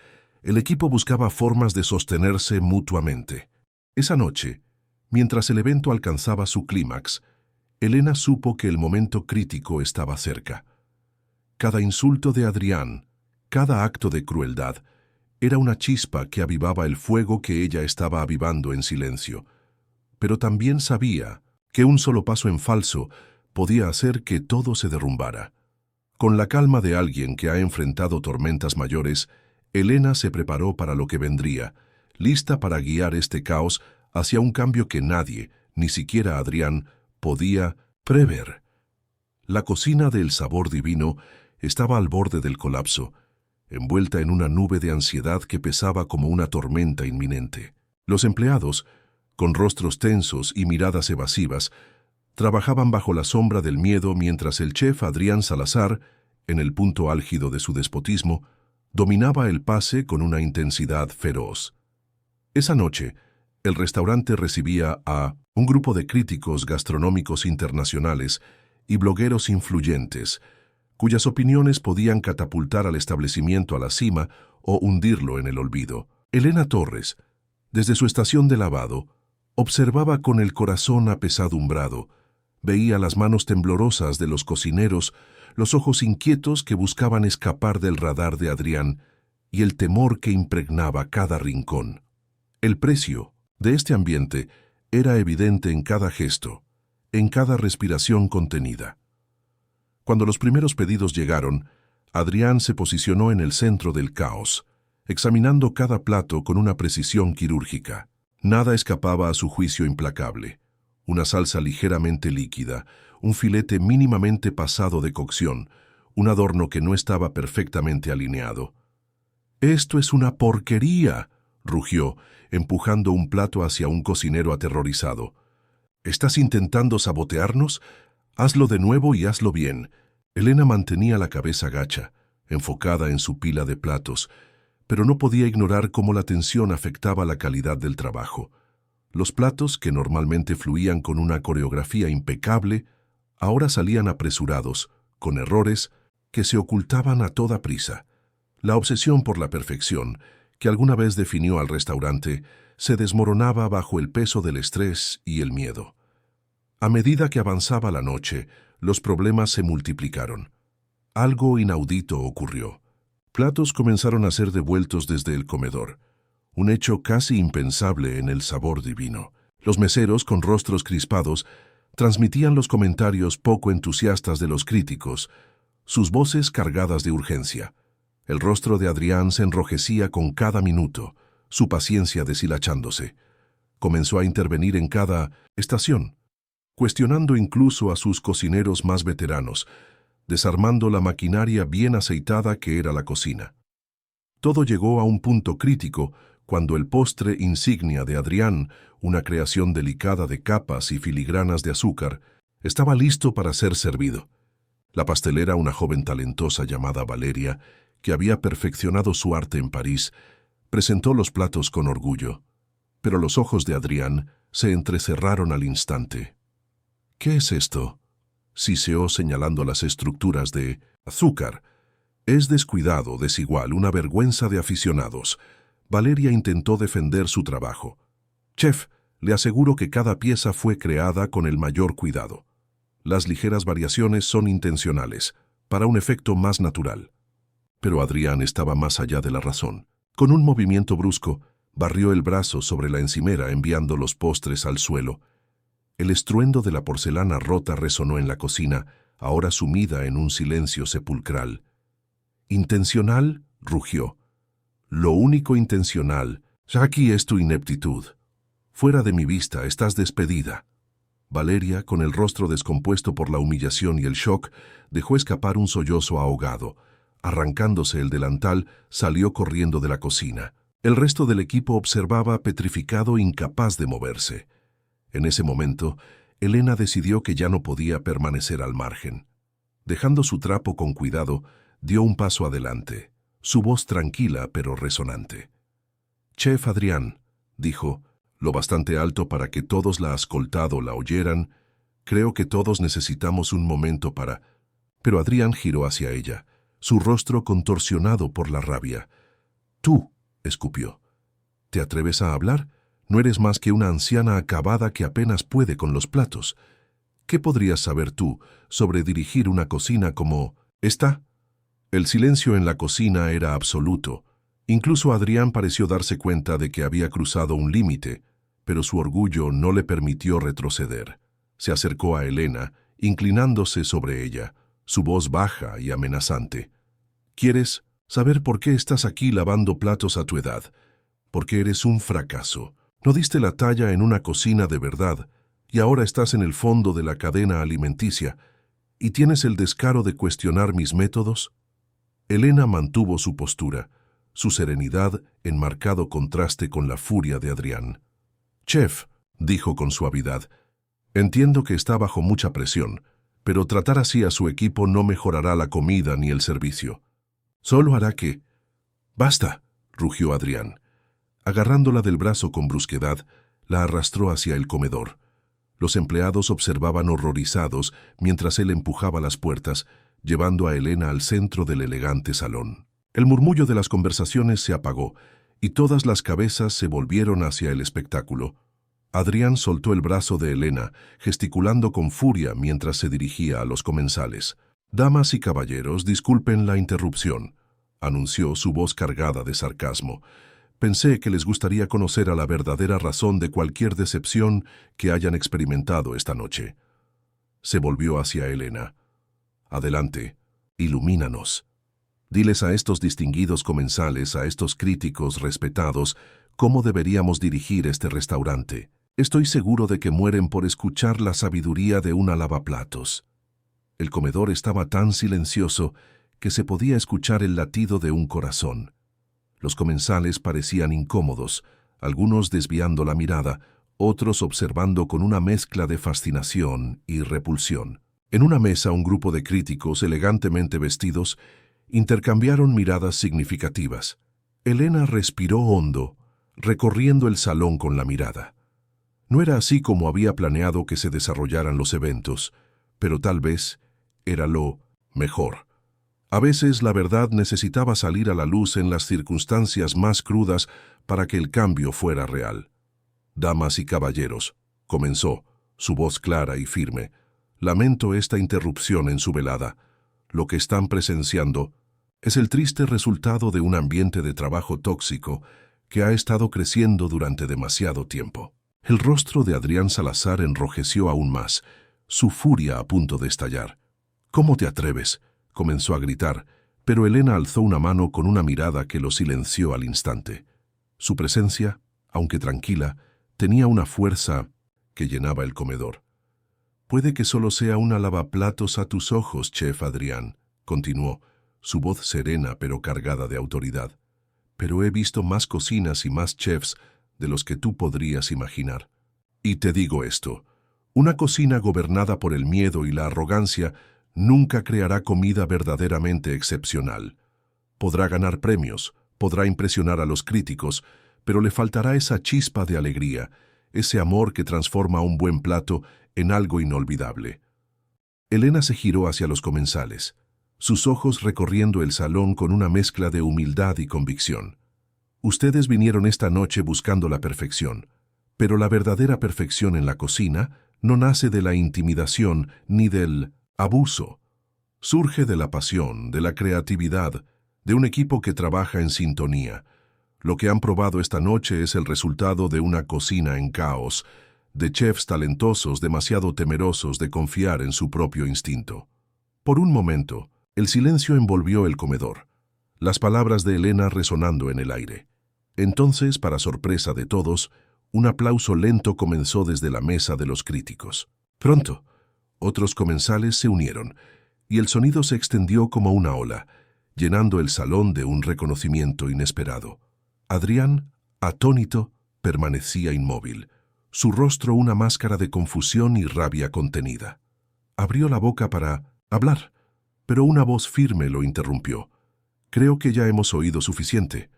el equipo buscaba formas de sostenerse mutuamente. Esa noche, mientras el evento alcanzaba su clímax, Elena supo que el momento crítico estaba cerca. Cada insulto de Adrián, cada acto de crueldad, era una chispa que avivaba el fuego que ella estaba avivando en silencio. Pero también sabía que un solo paso en falso podía hacer que todo se derrumbara. Con la calma de alguien que ha enfrentado tormentas mayores, Elena se preparó para lo que vendría, lista para guiar este caos hacia un cambio que nadie, ni siquiera Adrián, podía prever. La cocina del sabor divino estaba al borde del colapso, envuelta en una nube de ansiedad que pesaba como una tormenta inminente. Los empleados, con rostros tensos y miradas evasivas, trabajaban bajo la sombra del miedo mientras el chef Adrián Salazar, en el punto álgido de su despotismo, dominaba el pase con una intensidad feroz. Esa noche, el restaurante recibía a un grupo de críticos gastronómicos internacionales y blogueros influyentes, cuyas opiniones podían catapultar al establecimiento a la cima o hundirlo en el olvido. Elena Torres, desde su estación de lavado, observaba con el corazón apesadumbrado, veía las manos temblorosas de los cocineros, los ojos inquietos que buscaban escapar del radar de Adrián y el temor que impregnaba cada rincón. El precio de este ambiente era evidente en cada gesto, en cada respiración contenida. Cuando los primeros pedidos llegaron, Adrián se posicionó en el centro del caos, examinando cada plato con una precisión quirúrgica. Nada escapaba a su juicio implacable. Una salsa ligeramente líquida, un filete mínimamente pasado de cocción, un adorno que no estaba perfectamente alineado. «¡Esto es una porquería!», rugió, empujando un plato hacia un cocinero aterrorizado. ¿Estás intentando sabotearnos? Hazlo de nuevo y hazlo bien. Elena mantenía la cabeza gacha, enfocada en su pila de platos, pero no podía ignorar cómo la tensión afectaba la calidad del trabajo. Los platos, que normalmente fluían con una coreografía impecable, ahora salían apresurados, con errores que se ocultaban a toda prisa. La obsesión por la perfección, que alguna vez definió al restaurante, se desmoronaba bajo el peso del estrés y el miedo. A medida que avanzaba la noche, los problemas se multiplicaron. Algo inaudito ocurrió. Platos comenzaron a ser devueltos desde el comedor, un hecho casi impensable en el Sabor Divino. Los meseros, con rostros crispados, transmitían los comentarios poco entusiastas de los críticos, sus voces cargadas de urgencia. El rostro de Adrián se enrojecía con cada minuto, su paciencia deshilachándose. Comenzó a intervenir en cada estación, cuestionando incluso a sus cocineros más veteranos, desarmando la maquinaria bien aceitada que era la cocina. Todo llegó a un punto crítico cuando el postre insignia de Adrián, una creación delicada de capas y filigranas de azúcar, estaba listo para ser servido. La pastelera, una joven talentosa llamada Valeria, que había perfeccionado su arte en París, presentó los platos con orgullo, pero los ojos de Adrián se entrecerraron al instante. «¿Qué es esto?», siseó señalando las estructuras de azúcar. «Es descuidado, desigual, una vergüenza de aficionados». Valeria intentó defender su trabajo. «Chef, le aseguro que cada pieza fue creada con el mayor cuidado. Las ligeras variaciones son intencionales, para un efecto más natural». Pero Adrián estaba más allá de la razón. Con un movimiento brusco, barrió el brazo sobre la encimera enviando los postres al suelo. El estruendo de la porcelana rota resonó en la cocina, ahora sumida en un silencio sepulcral. «¿Intencional?», rugió. «Lo único intencional, aquí es tu ineptitud. Fuera de mi vista, estás despedida». Valeria, con el rostro descompuesto por la humillación y el shock, dejó escapar un sollozo ahogado. Arrancándose el delantal, salió corriendo de la cocina. El resto del equipo observaba petrificado, incapaz de moverse. En ese momento, Elena decidió que ya no podía permanecer al margen. Dejando su trapo con cuidado, dio un paso adelante, su voz tranquila pero resonante. «Chef Adrián», dijo, lo bastante alto para que todos la ascoltado la oyeran, «creo que todos necesitamos un momento para...». Pero Adrián giró hacia ella, su rostro contorsionado por la rabia. «Tú», escupió, «¿te atreves a hablar? No eres más que una anciana acabada que apenas puede con los platos. ¿Qué podrías saber tú sobre dirigir una cocina como esta?» El silencio en la cocina era absoluto. Incluso Adrián pareció darse cuenta de que había cruzado un límite, pero su orgullo no le permitió retroceder. Se acercó a Elena, inclinándose sobre ella, su voz baja y amenazante. «¿Quieres saber por qué estás aquí lavando platos a tu edad? Porque eres un fracaso. No diste la talla en una cocina de verdad, y ahora estás en el fondo de la cadena alimenticia, y tienes el descaro de cuestionar mis métodos». Elena mantuvo su postura, su serenidad en marcado contraste con la furia de Adrián. «Chef», dijo con suavidad, «entiendo que está bajo mucha presión, pero tratar así a su equipo no mejorará la comida ni el servicio. Solo hará que...». «Basta», rugió Adrián. Agarrándola del brazo con brusquedad, la arrastró hacia el comedor. Los empleados observaban horrorizados mientras él empujaba las puertas, llevando a Elena al centro del elegante salón. El murmullo de las conversaciones se apagó, y todas las cabezas se volvieron hacia el espectáculo. Adrián soltó el brazo de Elena, gesticulando con furia mientras se dirigía a los comensales. «Damas y caballeros, disculpen la interrupción», anunció su voz cargada de sarcasmo. «Pensé que les gustaría conocer a la verdadera razón de cualquier decepción que hayan experimentado esta noche». Se volvió hacia Elena. «Adelante, ilumínanos. Diles a estos distinguidos comensales, a estos críticos respetados, cómo deberíamos dirigir este restaurante. Estoy seguro de que mueren por escuchar la sabiduría de una lavaplatos». El comedor estaba tan silencioso que se podía escuchar el latido de un corazón. Los comensales parecían incómodos, algunos desviando la mirada, otros observando con una mezcla de fascinación y repulsión. En una mesa, un grupo de críticos elegantemente vestidos intercambiaron miradas significativas. Elena respiró hondo, recorriendo el salón con la mirada. No era así como había planeado que se desarrollaran los eventos, pero tal vez era lo mejor. A veces la verdad necesitaba salir a la luz en las circunstancias más crudas para que el cambio fuera real. «Damas y caballeros», comenzó, su voz clara y firme, «lamento esta interrupción en su velada. Lo que están presenciando es el triste resultado de un ambiente de trabajo tóxico que ha estado creciendo durante demasiado tiempo». El rostro de Adrián Salazar enrojeció aún más, su furia a punto de estallar. «¿Cómo te atreves?», comenzó a gritar, pero Elena alzó una mano con una mirada que lo silenció al instante. Su presencia, aunque tranquila, tenía una fuerza que llenaba el comedor. «Puede que solo sea una lavaplatos a tus ojos, chef Adrián», continuó, su voz serena pero cargada de autoridad. «Pero he visto más cocinas y más chefs de los que tú podrías imaginar. Y te digo esto, una cocina gobernada por el miedo y la arrogancia nunca creará comida verdaderamente excepcional. Podrá ganar premios, podrá impresionar a los críticos, pero le faltará esa chispa de alegría, ese amor que transforma un buen plato en algo inolvidable». Elena se giró hacia los comensales, sus ojos recorriendo el salón con una mezcla de humildad y convicción. «Ustedes vinieron esta noche buscando la perfección, pero la verdadera perfección en la cocina no nace de la intimidación ni del abuso. Surge de la pasión, de la creatividad, de un equipo que trabaja en sintonía. Lo que han probado esta noche es el resultado de una cocina en caos, de chefs talentosos demasiado temerosos de confiar en su propio instinto». Por un momento, el silencio envolvió el comedor, las palabras de Elena resonando en el aire. Entonces, para sorpresa de todos, un aplauso lento comenzó desde la mesa de los críticos. Pronto, otros comensales se unieron, y el sonido se extendió como una ola, llenando el salón de un reconocimiento inesperado. Adrián, atónito, permanecía inmóvil, su rostro una máscara de confusión y rabia contenida. Abrió la boca para hablar, pero una voz firme lo interrumpió. «Creo que ya hemos oído suficiente».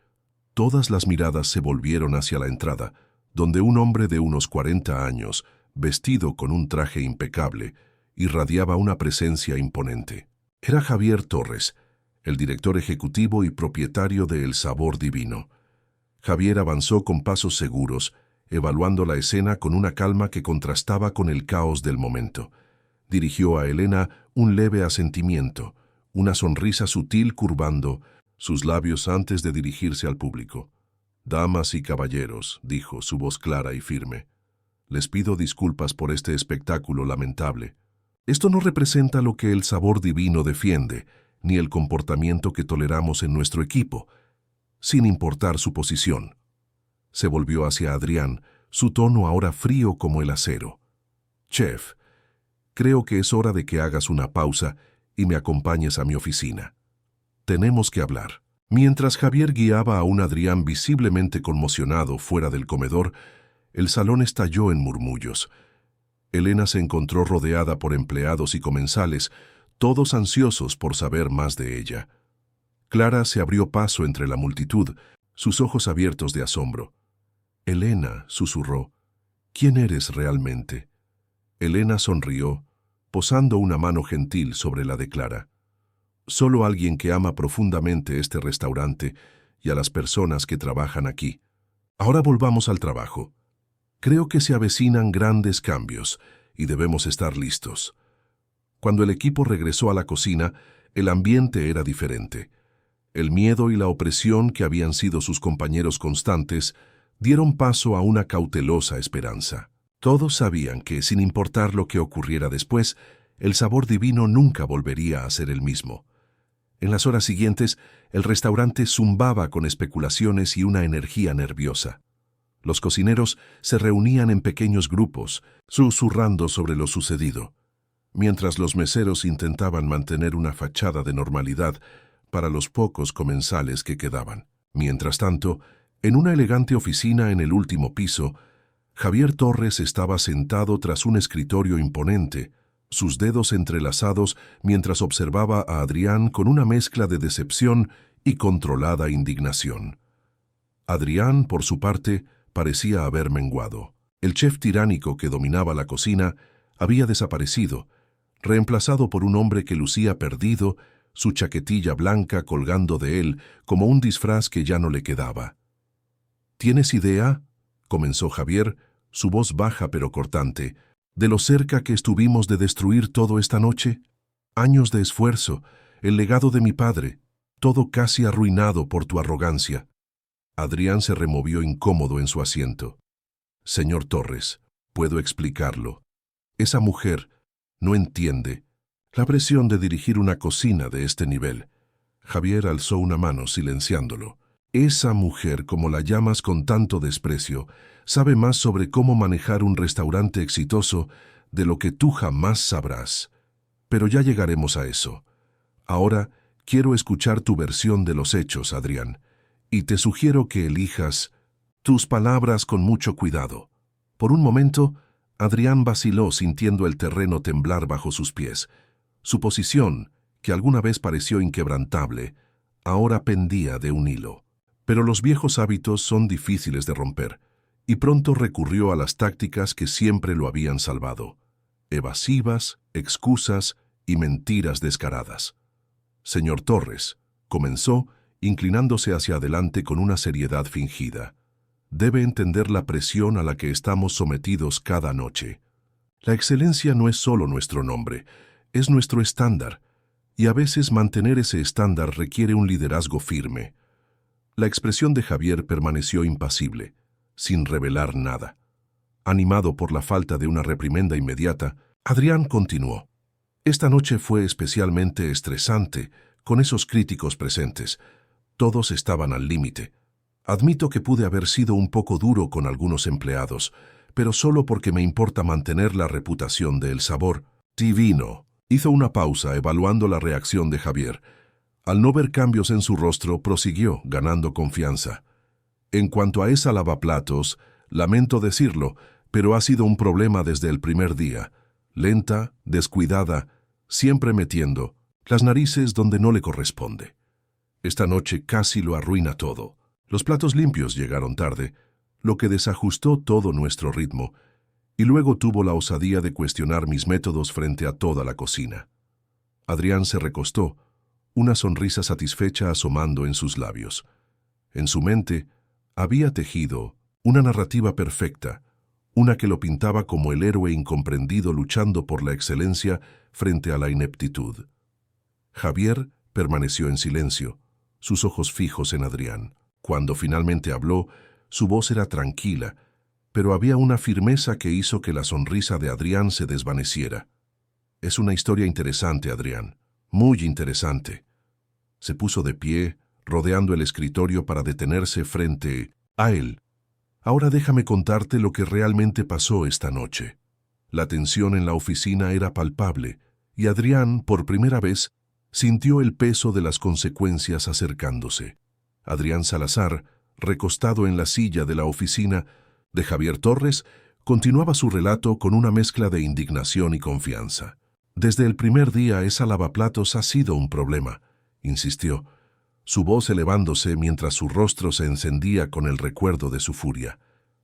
Todas las miradas se volvieron hacia la entrada, donde un hombre de unos 40 años, vestido con un traje impecable, irradiaba una presencia imponente. Era Javier Torres, el director ejecutivo y propietario de El Sabor Divino. Javier avanzó con pasos seguros, evaluando la escena con una calma que contrastaba con el caos del momento. Dirigió a Elena un leve asentimiento, una sonrisa sutil curvando sus labios antes de dirigirse al público. «Damas y caballeros», dijo, su voz clara y firme, «les pido disculpas por este espectáculo lamentable. Esto no representa lo que El Sabor Divino defiende, ni el comportamiento que toleramos en nuestro equipo, sin importar su posición». Se volvió hacia Adrián, su tono ahora frío como el acero. «Chef, creo que es hora de que hagas una pausa y me acompañes a mi oficina. Tenemos que hablar». Mientras Javier guiaba a un Adrián visiblemente conmocionado fuera del comedor, el salón estalló en murmullos. Elena se encontró rodeada por empleados y comensales, todos ansiosos por saber más de ella. Clara se abrió paso entre la multitud, sus ojos abiertos de asombro. «Elena», susurró, «¿quién eres realmente?». Elena sonrió, posando una mano gentil sobre la de Clara. «Solo alguien que ama profundamente este restaurante y a las personas que trabajan aquí. Ahora volvamos al trabajo. Creo que se avecinan grandes cambios y debemos estar listos». Cuando el equipo regresó a la cocina, el ambiente era diferente. El miedo y la opresión que habían sido sus compañeros constantes dieron paso a una cautelosa esperanza. Todos sabían que, sin importar lo que ocurriera después, El Sabor Divino nunca volvería a ser el mismo. En las horas siguientes, el restaurante zumbaba con especulaciones y una energía nerviosa. Los cocineros se reunían en pequeños grupos, susurrando sobre lo sucedido, mientras los meseros intentaban mantener una fachada de normalidad para los pocos comensales que quedaban. Mientras tanto, en una elegante oficina en el último piso, Javier Torres estaba sentado tras un escritorio imponente, sus dedos entrelazados mientras observaba a Adrián con una mezcla de decepción y controlada indignación. Adrián, por su parte, parecía haber menguado. El chef tiránico que dominaba la cocina había desaparecido, reemplazado por un hombre que lucía perdido, su chaquetilla blanca colgando de él como un disfraz que ya no le quedaba. ¿Tienes idea?, comenzó Javier, su voz baja pero cortante, de lo cerca que estuvimos de destruir todo esta noche. Años de esfuerzo, el legado de mi padre, todo casi arruinado por tu arrogancia. Adrián se removió incómodo en su asiento. Señor Torres, puedo explicarlo. Esa mujer no entiende la presión de dirigir una cocina de este nivel. Javier alzó una mano silenciándolo. Esa mujer, como la llamas con tanto desprecio, sabe más sobre cómo manejar un restaurante exitoso de lo que tú jamás sabrás. Pero ya llegaremos a eso. Ahora quiero escuchar tu versión de los hechos, Adrián, y te sugiero que elijas tus palabras con mucho cuidado. Por un momento, Adrián vaciló sintiendo el terreno temblar bajo sus pies. Su posición, que alguna vez pareció inquebrantable, ahora pendía de un hilo. Pero los viejos hábitos son difíciles de romper, y pronto recurrió a las tácticas que siempre lo habían salvado: evasivas, excusas y mentiras descaradas. Señor Torres, comenzó, inclinándose hacia adelante con una seriedad fingida, debe entender la presión a la que estamos sometidos cada noche. La excelencia no es solo nuestro nombre, es nuestro estándar, y a veces mantener ese estándar requiere un liderazgo firme. La expresión de Javier permaneció impasible, sin revelar nada. Animado por la falta de una reprimenda inmediata, Adrián continuó. Esta noche fue especialmente estresante, con esos críticos presentes. Todos estaban al límite. Admito que pude haber sido un poco duro con algunos empleados, pero solo porque me importa mantener la reputación de El Sabor Divino. Hizo una pausa evaluando la reacción de Javier. Al no ver cambios en su rostro, prosiguió, ganando confianza. En cuanto a esa lavaplatos, lamento decirlo, pero ha sido un problema desde el primer día. Lenta, descuidada, siempre metiendo las narices donde no le corresponde. Esta noche casi lo arruina todo. Los platos limpios llegaron tarde, lo que desajustó todo nuestro ritmo, y luego tuvo la osadía de cuestionar mis métodos frente a toda la cocina. Adrián se recostó, una sonrisa satisfecha asomando en sus labios. En su mente había tejido una narrativa perfecta, una que lo pintaba como el héroe incomprendido luchando por la excelencia frente a la ineptitud. Javier permaneció en silencio, sus ojos fijos en Adrián. Cuando finalmente habló, su voz era tranquila, pero había una firmeza que hizo que la sonrisa de Adrián se desvaneciera. Es una historia interesante, Adrián, muy interesante. Se puso de pie, rodeando el escritorio para detenerse frente a él. Ahora déjame contarte lo que realmente pasó esta noche. La tensión en la oficina era palpable, y Adrián, por primera vez, sintió el peso de las consecuencias acercándose. Adrián Salazar, recostado en la silla de la oficina de Javier Torres, continuaba su relato con una mezcla de indignación y confianza. Desde el primer día esa lavaplatos ha sido un problema, insistió, su voz elevándose mientras su rostro se encendía con el recuerdo de su furia.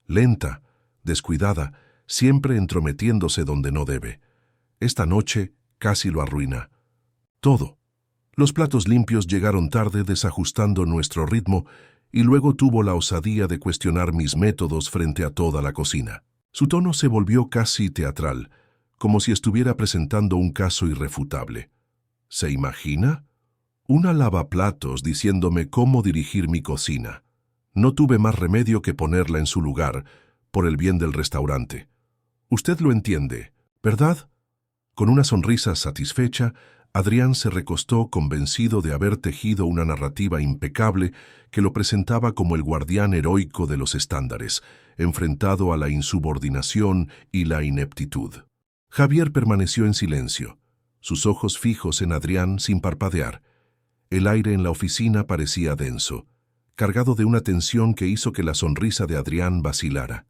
Lenta, descuidada, siempre entrometiéndose donde no debe. Esta noche casi lo arruina. Todo. Los platos limpios llegaron tarde desajustando nuestro ritmo y luego tuvo la osadía de cuestionar mis métodos frente a toda la cocina. Su tono se volvió casi teatral, como si estuviera presentando un caso irrefutable. ¿Se imagina? Una lavaplatos diciéndome cómo dirigir mi cocina. No tuve más remedio que ponerla en su lugar, por el bien del restaurante. Usted lo entiende, ¿verdad? Con una sonrisa satisfecha, Adrián se recostó convencido de haber tejido una narrativa impecable que lo presentaba como el guardián heroico de los estándares, enfrentado a la insubordinación y la ineptitud. Javier permaneció en silencio, sus ojos fijos en Adrián sin parpadear. El aire en la oficina parecía denso, cargado de una tensión que hizo que la sonrisa de Adrián vacilara.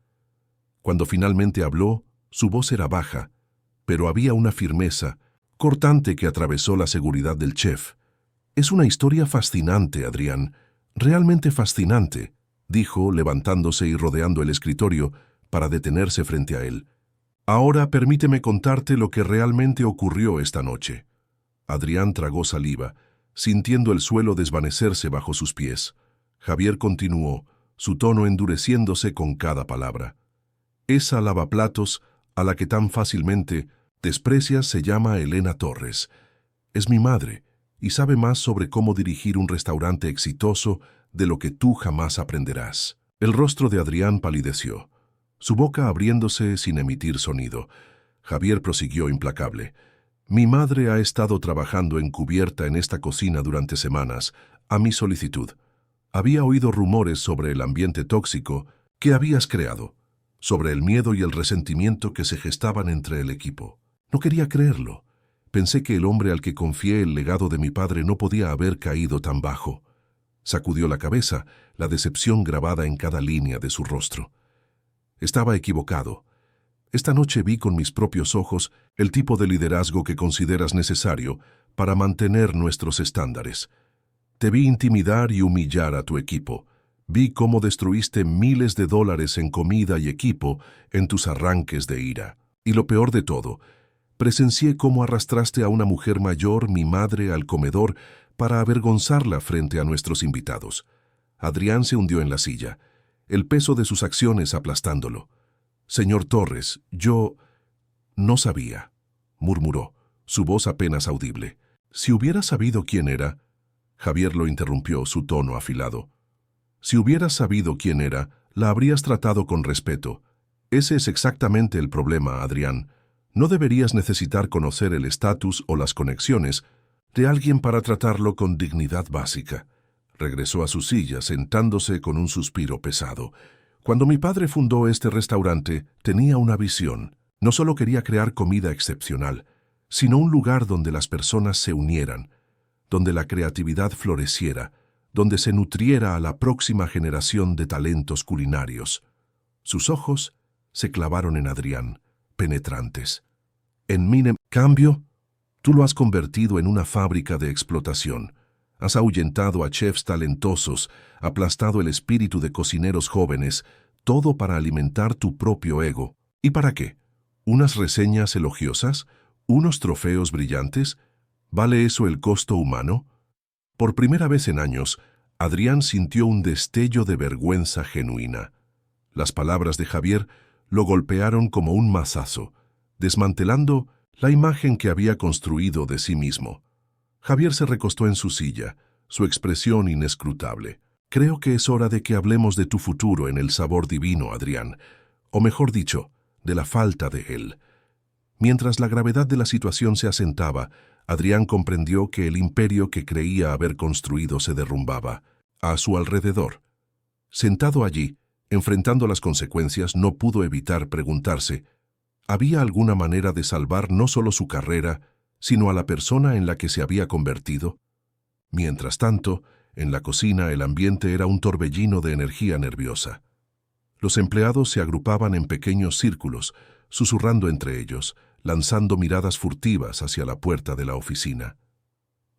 Cuando finalmente habló, su voz era baja, pero había una firmeza cortante que atravesó la seguridad del chef. «Es una historia fascinante, Adrián, realmente fascinante», dijo, levantándose y rodeando el escritorio para detenerse frente a él. «Ahora permíteme contarte lo que realmente ocurrió esta noche». Adrián tragó saliva, sintiendo el suelo desvanecerse bajo sus pies. Javier continuó, su tono endureciéndose con cada palabra. «Esa lavaplatos a la que tan fácilmente desprecias se llama Elena Torres. Es mi madre y sabe más sobre cómo dirigir un restaurante exitoso de lo que tú jamás aprenderás». El rostro de Adrián palideció, su boca abriéndose sin emitir sonido. Javier prosiguió implacable. «Mi madre ha estado trabajando encubierta en esta cocina durante semanas, a mi solicitud. Había oído rumores sobre el ambiente tóxico que habías creado, sobre el miedo y el resentimiento que se gestaban entre el equipo. No quería creerlo. Pensé que el hombre al que confié el legado de mi padre no podía haber caído tan bajo». Sacudió la cabeza, la decepción grabada en cada línea de su rostro. «Estaba equivocado. Esta noche vi con mis propios ojos el tipo de liderazgo que consideras necesario para mantener nuestros estándares. Te vi intimidar y humillar a tu equipo. Vi cómo destruiste miles de dólares en comida y equipo en tus arranques de ira. Y lo peor de todo, presencié cómo arrastraste a una mujer mayor, mi madre, al comedor para avergonzarla frente a nuestros invitados». Adrián se hundió en la silla, el peso de sus acciones aplastándolo. «Señor Torres, yo no sabía», murmuró, su voz apenas audible. «Si hubiera sabido quién era», Javier lo interrumpió, su tono afilado. «Si hubieras sabido quién era, la habrías tratado con respeto. Ese es exactamente el problema, Adrián. No deberías necesitar conocer el estatus o las conexiones de alguien para tratarlo con dignidad básica». Regresó a su silla, sentándose con un suspiro pesado. «Cuando mi padre fundó este restaurante, tenía una visión. No solo quería crear comida excepcional, sino un lugar donde las personas se unieran, donde la creatividad floreciera, donde se nutriera a la próxima generación de talentos culinarios». Sus ojos se clavaron en Adrián, penetrantes. «En mi cambio, tú lo has convertido en una fábrica de explotación. Has ahuyentado a chefs talentosos, aplastado el espíritu de cocineros jóvenes, todo para alimentar tu propio ego. ¿Y para qué? ¿Unas reseñas elogiosas? ¿Unos trofeos brillantes? ¿Vale eso el costo humano?». Por primera vez en años, Adrián sintió un destello de vergüenza genuina. Las palabras de Javier lo golpearon como un mazazo, desmantelando la imagen que había construido de sí mismo. Javier se recostó en su silla, su expresión inescrutable. «Creo que es hora de que hablemos de tu futuro en el Sabor Divino, Adrián, o mejor dicho, de la falta de él». Mientras la gravedad de la situación se asentaba, Adrián comprendió que el imperio que creía haber construido se derrumbaba a su alrededor. Sentado allí, enfrentando las consecuencias, no pudo evitar preguntarse, ¿había alguna manera de salvar no solo su carrera, sino a la persona en la que se había convertido? Mientras tanto, en la cocina el ambiente era un torbellino de energía nerviosa. Los empleados se agrupaban en pequeños círculos, susurrando entre ellos, lanzando miradas furtivas hacia la puerta de la oficina.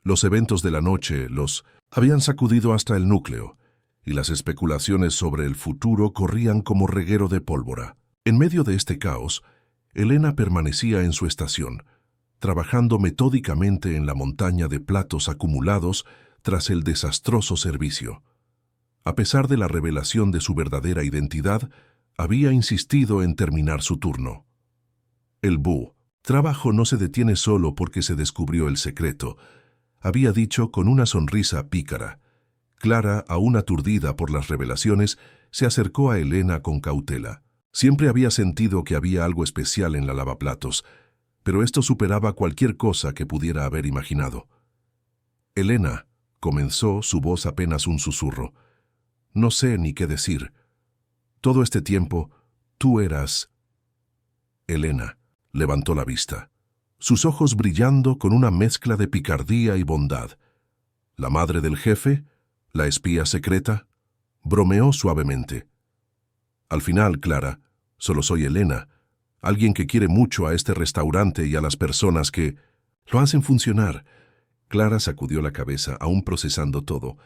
Los eventos de la noche los habían sacudido hasta el núcleo, y las especulaciones sobre el futuro corrían como reguero de pólvora. En medio de este caos, Elena permanecía en su estación, trabajando metódicamente en la montaña de platos acumulados tras el desastroso servicio. A pesar de la revelación de su verdadera identidad, había insistido en terminar su turno. El trabajo no se detiene solo porque se descubrió el secreto, había dicho con una sonrisa pícara. Clara, aún aturdida por las revelaciones, se acercó a Elena con cautela. Siempre había sentido que había algo especial en la lavaplatos, pero esto superaba cualquier cosa que pudiera haber imaginado. «Elena», comenzó, su voz apenas un susurro, «no sé ni qué decir. Todo este tiempo, tú eras...». Elena levantó la vista, sus ojos brillando con una mezcla de picardía y bondad. «¿La madre del jefe? ¿La espía secreta?», bromeó suavemente. «Al final, Clara, Solo soy Elena, alguien que quiere mucho a este restaurante y a las personas que lo hacen funcionar. Clara sacudió la cabeza, aún procesando todo.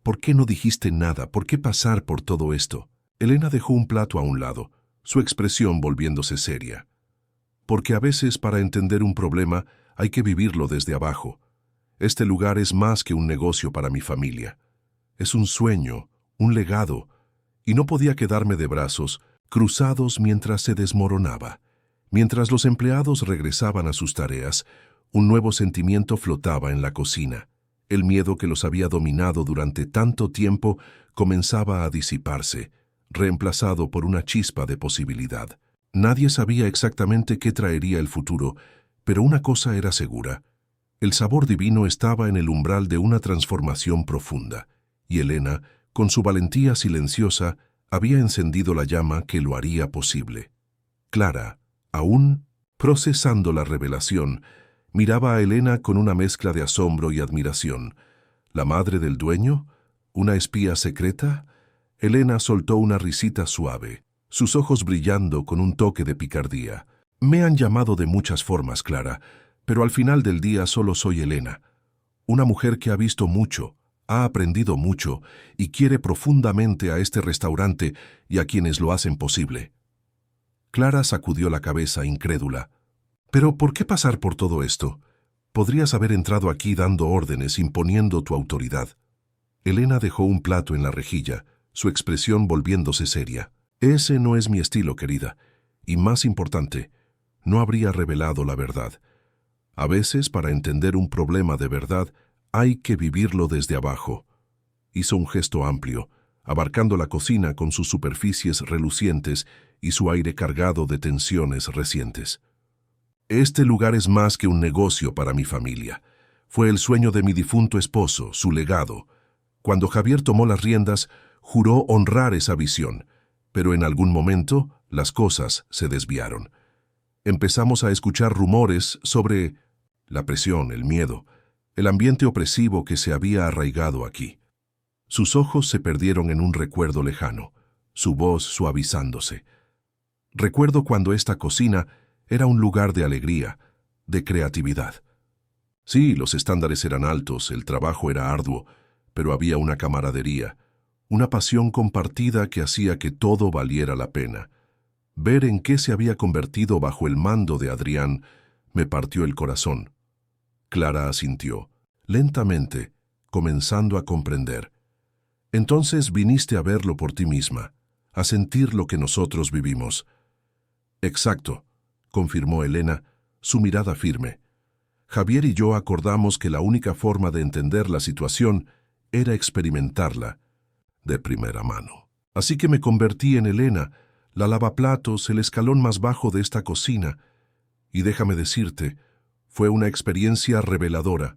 ¿Por qué no dijiste nada? ¿Por qué pasar por todo esto? Elena dejó un plato a un lado, su expresión volviéndose seria. Porque a veces para entender un problema hay que vivirlo desde abajo. Este lugar es más que un negocio para mi familia. Es un sueño, un legado, y no podía quedarme de brazos cruzados mientras se desmoronaba. Mientras los empleados regresaban a sus tareas, un nuevo sentimiento flotaba en la cocina. El miedo que los había dominado durante tanto tiempo comenzaba a disiparse, reemplazado por una chispa de posibilidad. Nadie sabía exactamente qué traería el futuro, pero una cosa era segura. El sabor divino estaba en el umbral de una transformación profunda, y Elena, con su valentía silenciosa, había encendido la llama que lo haría posible. Clara, aún procesando la revelación, miraba a Elena con una mezcla de asombro y admiración. ¿La madre del dueño? ¿Una espía secreta? Elena soltó una risita suave, sus ojos brillando con un toque de picardía. Me han llamado de muchas formas, Clara, pero al final del día solo soy Elena, una mujer que ha visto mucho, ha aprendido mucho y quiere profundamente a este restaurante y a quienes lo hacen posible. Clara sacudió la cabeza incrédula. ¿Pero por qué pasar por todo esto? Podrías haber entrado aquí dando órdenes, imponiendo tu autoridad. Elena dejó un plato en la rejilla, su expresión volviéndose seria. Ese no es mi estilo, querida. Y más importante, no habría revelado la verdad. A veces, para entender un problema de verdad, hay que vivirlo desde abajo. Hizo un gesto amplio, abarcando la cocina con sus superficies relucientes y su aire cargado de tensiones recientes. Este lugar es más que un negocio para mi familia. Fue el sueño de mi difunto esposo, su legado. Cuando Javier tomó las riendas, juró honrar esa visión, pero en algún momento las cosas se desviaron. Empezamos a escuchar rumores sobre la presión, el miedo, el ambiente opresivo que se había arraigado aquí. Sus ojos se perdieron en un recuerdo lejano, su voz suavizándose. Recuerdo cuando esta cocina era un lugar de alegría, de creatividad. Sí, los estándares eran altos, el trabajo era arduo, pero había una camaradería, una pasión compartida que hacía que todo valiera la pena. Ver en qué se había convertido bajo el mando de Adrián me partió el corazón. Clara asintió, lentamente, comenzando a comprender. Entonces viniste a verlo por ti misma, a sentir lo que nosotros vivimos. Exacto, confirmó Elena, su mirada firme. Javier y yo acordamos que la única forma de entender la situación era experimentarla de primera mano. Así que me convertí en Elena, la lavaplatos, el escalón más bajo de esta cocina. Y déjame decirte, fue una experiencia reveladora.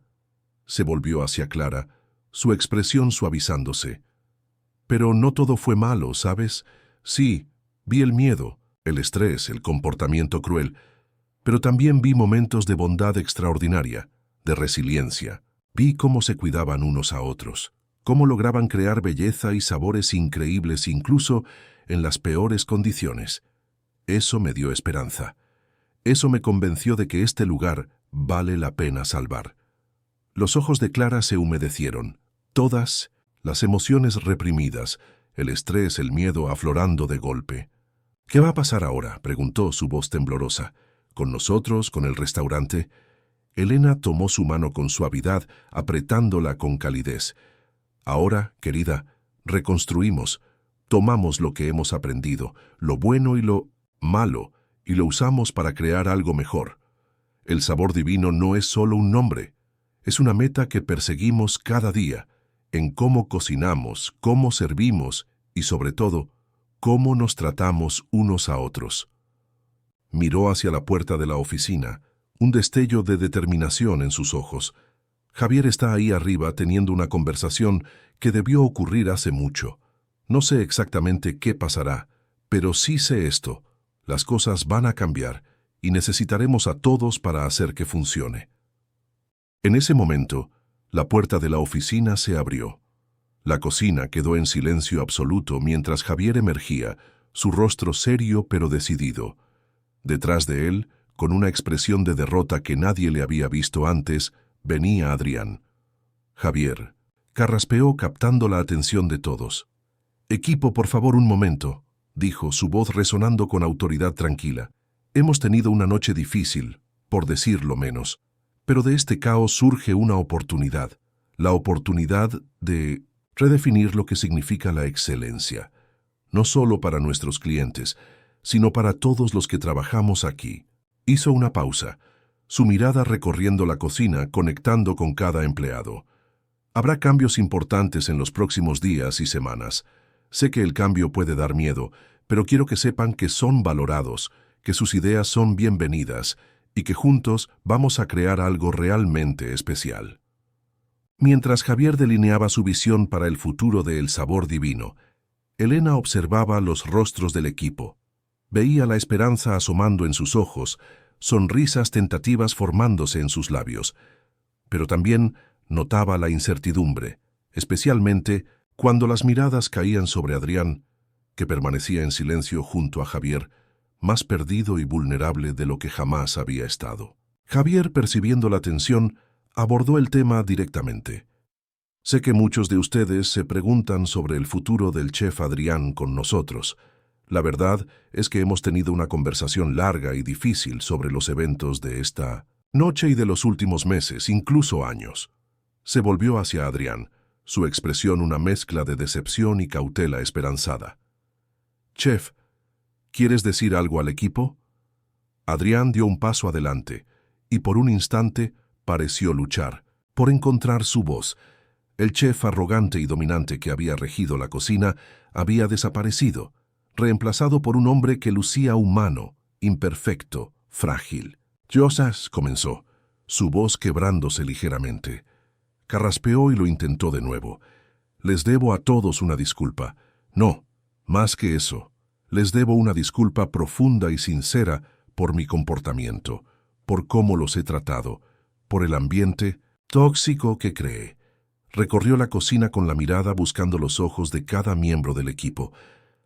Se volvió hacia Clara, su expresión suavizándose. Pero no todo fue malo, ¿sabes? Sí, vi el miedo, el estrés, el comportamiento cruel, pero también vi momentos de bondad extraordinaria, de resiliencia. Vi cómo se cuidaban unos a otros, cómo lograban crear belleza y sabores increíbles incluso en las peores condiciones. Eso me dio esperanza. Eso me convenció de que este lugar vale la pena salvar. Los ojos de Clara se humedecieron. Todas las emociones reprimidas, el estrés, el miedo aflorando de golpe. ¿Qué va a pasar ahora?, preguntó su voz temblorosa. ¿Con nosotros, con el restaurante? Elena tomó su mano con suavidad, apretándola con calidez. Ahora, querida, reconstruimos, tomamos lo que hemos aprendido, lo bueno y lo malo, y lo usamos para crear algo mejor. El sabor divino no es solo un nombre, es una meta que perseguimos cada día, en cómo cocinamos, cómo servimos y, sobre todo, cómo nos tratamos unos a otros. Miró hacia la puerta de la oficina, un destello de determinación en sus ojos. Javier está ahí arriba teniendo una conversación que debió ocurrir hace mucho. No sé exactamente qué pasará, pero sí sé esto. Las cosas van a cambiar y necesitaremos a todos para hacer que funcione. En ese momento, la puerta de la oficina se abrió. La cocina quedó en silencio absoluto mientras Javier emergía, su rostro serio pero decidido. Detrás de él, con una expresión de derrota que nadie le había visto antes, venía Adrián. Javier carraspeó captando la atención de todos. «Equipo, por favor, un momento», dijo, su voz resonando con autoridad tranquila. «Hemos tenido una noche difícil, por decirlo menos, pero de este caos surge una oportunidad, la oportunidad de redefinir lo que significa la excelencia, no solo para nuestros clientes, sino para todos los que trabajamos aquí». Hizo una pausa, su mirada recorriendo la cocina, conectando con cada empleado. «Habrá cambios importantes en los próximos días y semanas. Sé que el cambio puede dar miedo, pero quiero que sepan que son valorados, que sus ideas son bienvenidas y que juntos vamos a crear algo realmente especial». Mientras Javier delineaba su visión para el futuro de El Sabor Divino, Elena observaba los rostros del equipo. Veía la esperanza asomando en sus ojos, sonrisas tentativas formándose en sus labios, pero también notaba la incertidumbre, especialmente cuando las miradas caían sobre Adrián, que permanecía en silencio junto a Javier, más perdido y vulnerable de lo que jamás había estado. Javier, percibiendo la tensión, abordó el tema directamente. «Sé que muchos de ustedes se preguntan sobre el futuro del chef Adrián con nosotros. La verdad es que hemos tenido una conversación larga y difícil sobre los eventos de esta noche y de los últimos meses, incluso años». Se volvió hacia Adrián, su expresión una mezcla de decepción y cautela esperanzada. «Chef, ¿quieres decir algo al equipo?». Adrián dio un paso adelante y por un instante pareció luchar por encontrar su voz. El chef arrogante y dominante que había regido la cocina había desaparecido, reemplazado por un hombre que lucía humano, imperfecto, frágil. «Josas», comenzó, su voz quebrándose ligeramente. Carraspeó y lo intentó de nuevo. «Les debo a todos una disculpa. No, más que eso. Les debo una disculpa profunda y sincera por mi comportamiento, por cómo los he tratado, por el ambiente tóxico que creé». Recorrió la cocina con la mirada buscando los ojos de cada miembro del equipo.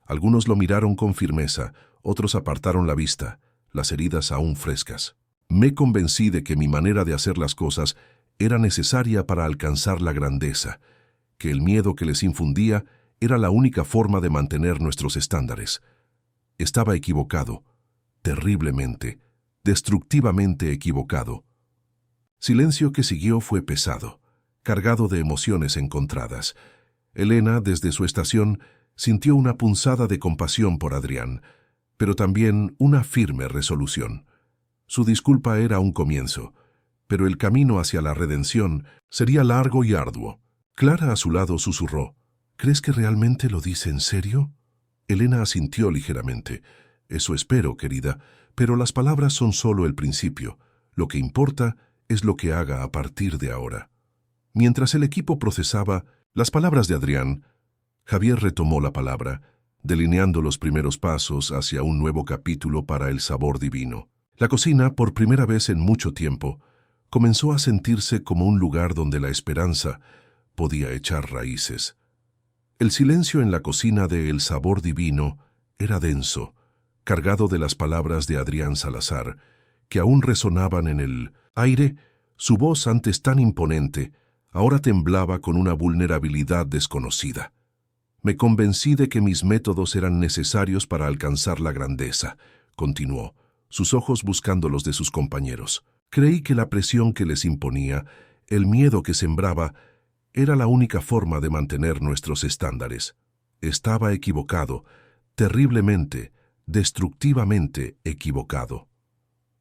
Algunos lo miraron con firmeza, otros apartaron la vista, las heridas aún frescas. «Me convencí de que mi manera de hacer las cosas era necesaria para alcanzar la grandeza, que el miedo que les infundía era la única forma de mantener nuestros estándares. Estaba equivocado, terriblemente, destructivamente equivocado». Silencio que siguió fue pesado, cargado de emociones encontradas. Elena, desde su estación, sintió una punzada de compasión por Adrián, pero también una firme resolución. Su disculpa era un comienzo, pero el camino hacia la redención sería largo y arduo. Clara a su lado susurró: «¿Crees que realmente lo dice en serio?». Elena asintió ligeramente. «Eso espero, querida, pero las palabras son solo el principio. Lo que importa es lo que haga a partir de ahora». Mientras el equipo procesaba las palabras de Adrián, Javier retomó la palabra, delineando los primeros pasos hacia un nuevo capítulo para El Sabor Divino. La cocina, por primera vez en mucho tiempo, comenzó a sentirse como un lugar donde la esperanza podía echar raíces. El silencio en la cocina de El Sabor Divino era denso, cargado de las palabras de Adrián Salazar, que aún resonaban en el aire. Su voz, antes tan imponente, ahora temblaba con una vulnerabilidad desconocida. «Me convencí de que mis métodos eran necesarios para alcanzar la grandeza», continuó, sus ojos buscando los de sus compañeros. «Creí que la presión que les imponía, el miedo que sembraba, era la única forma de mantener nuestros estándares. Estaba equivocado, terriblemente, destructivamente equivocado».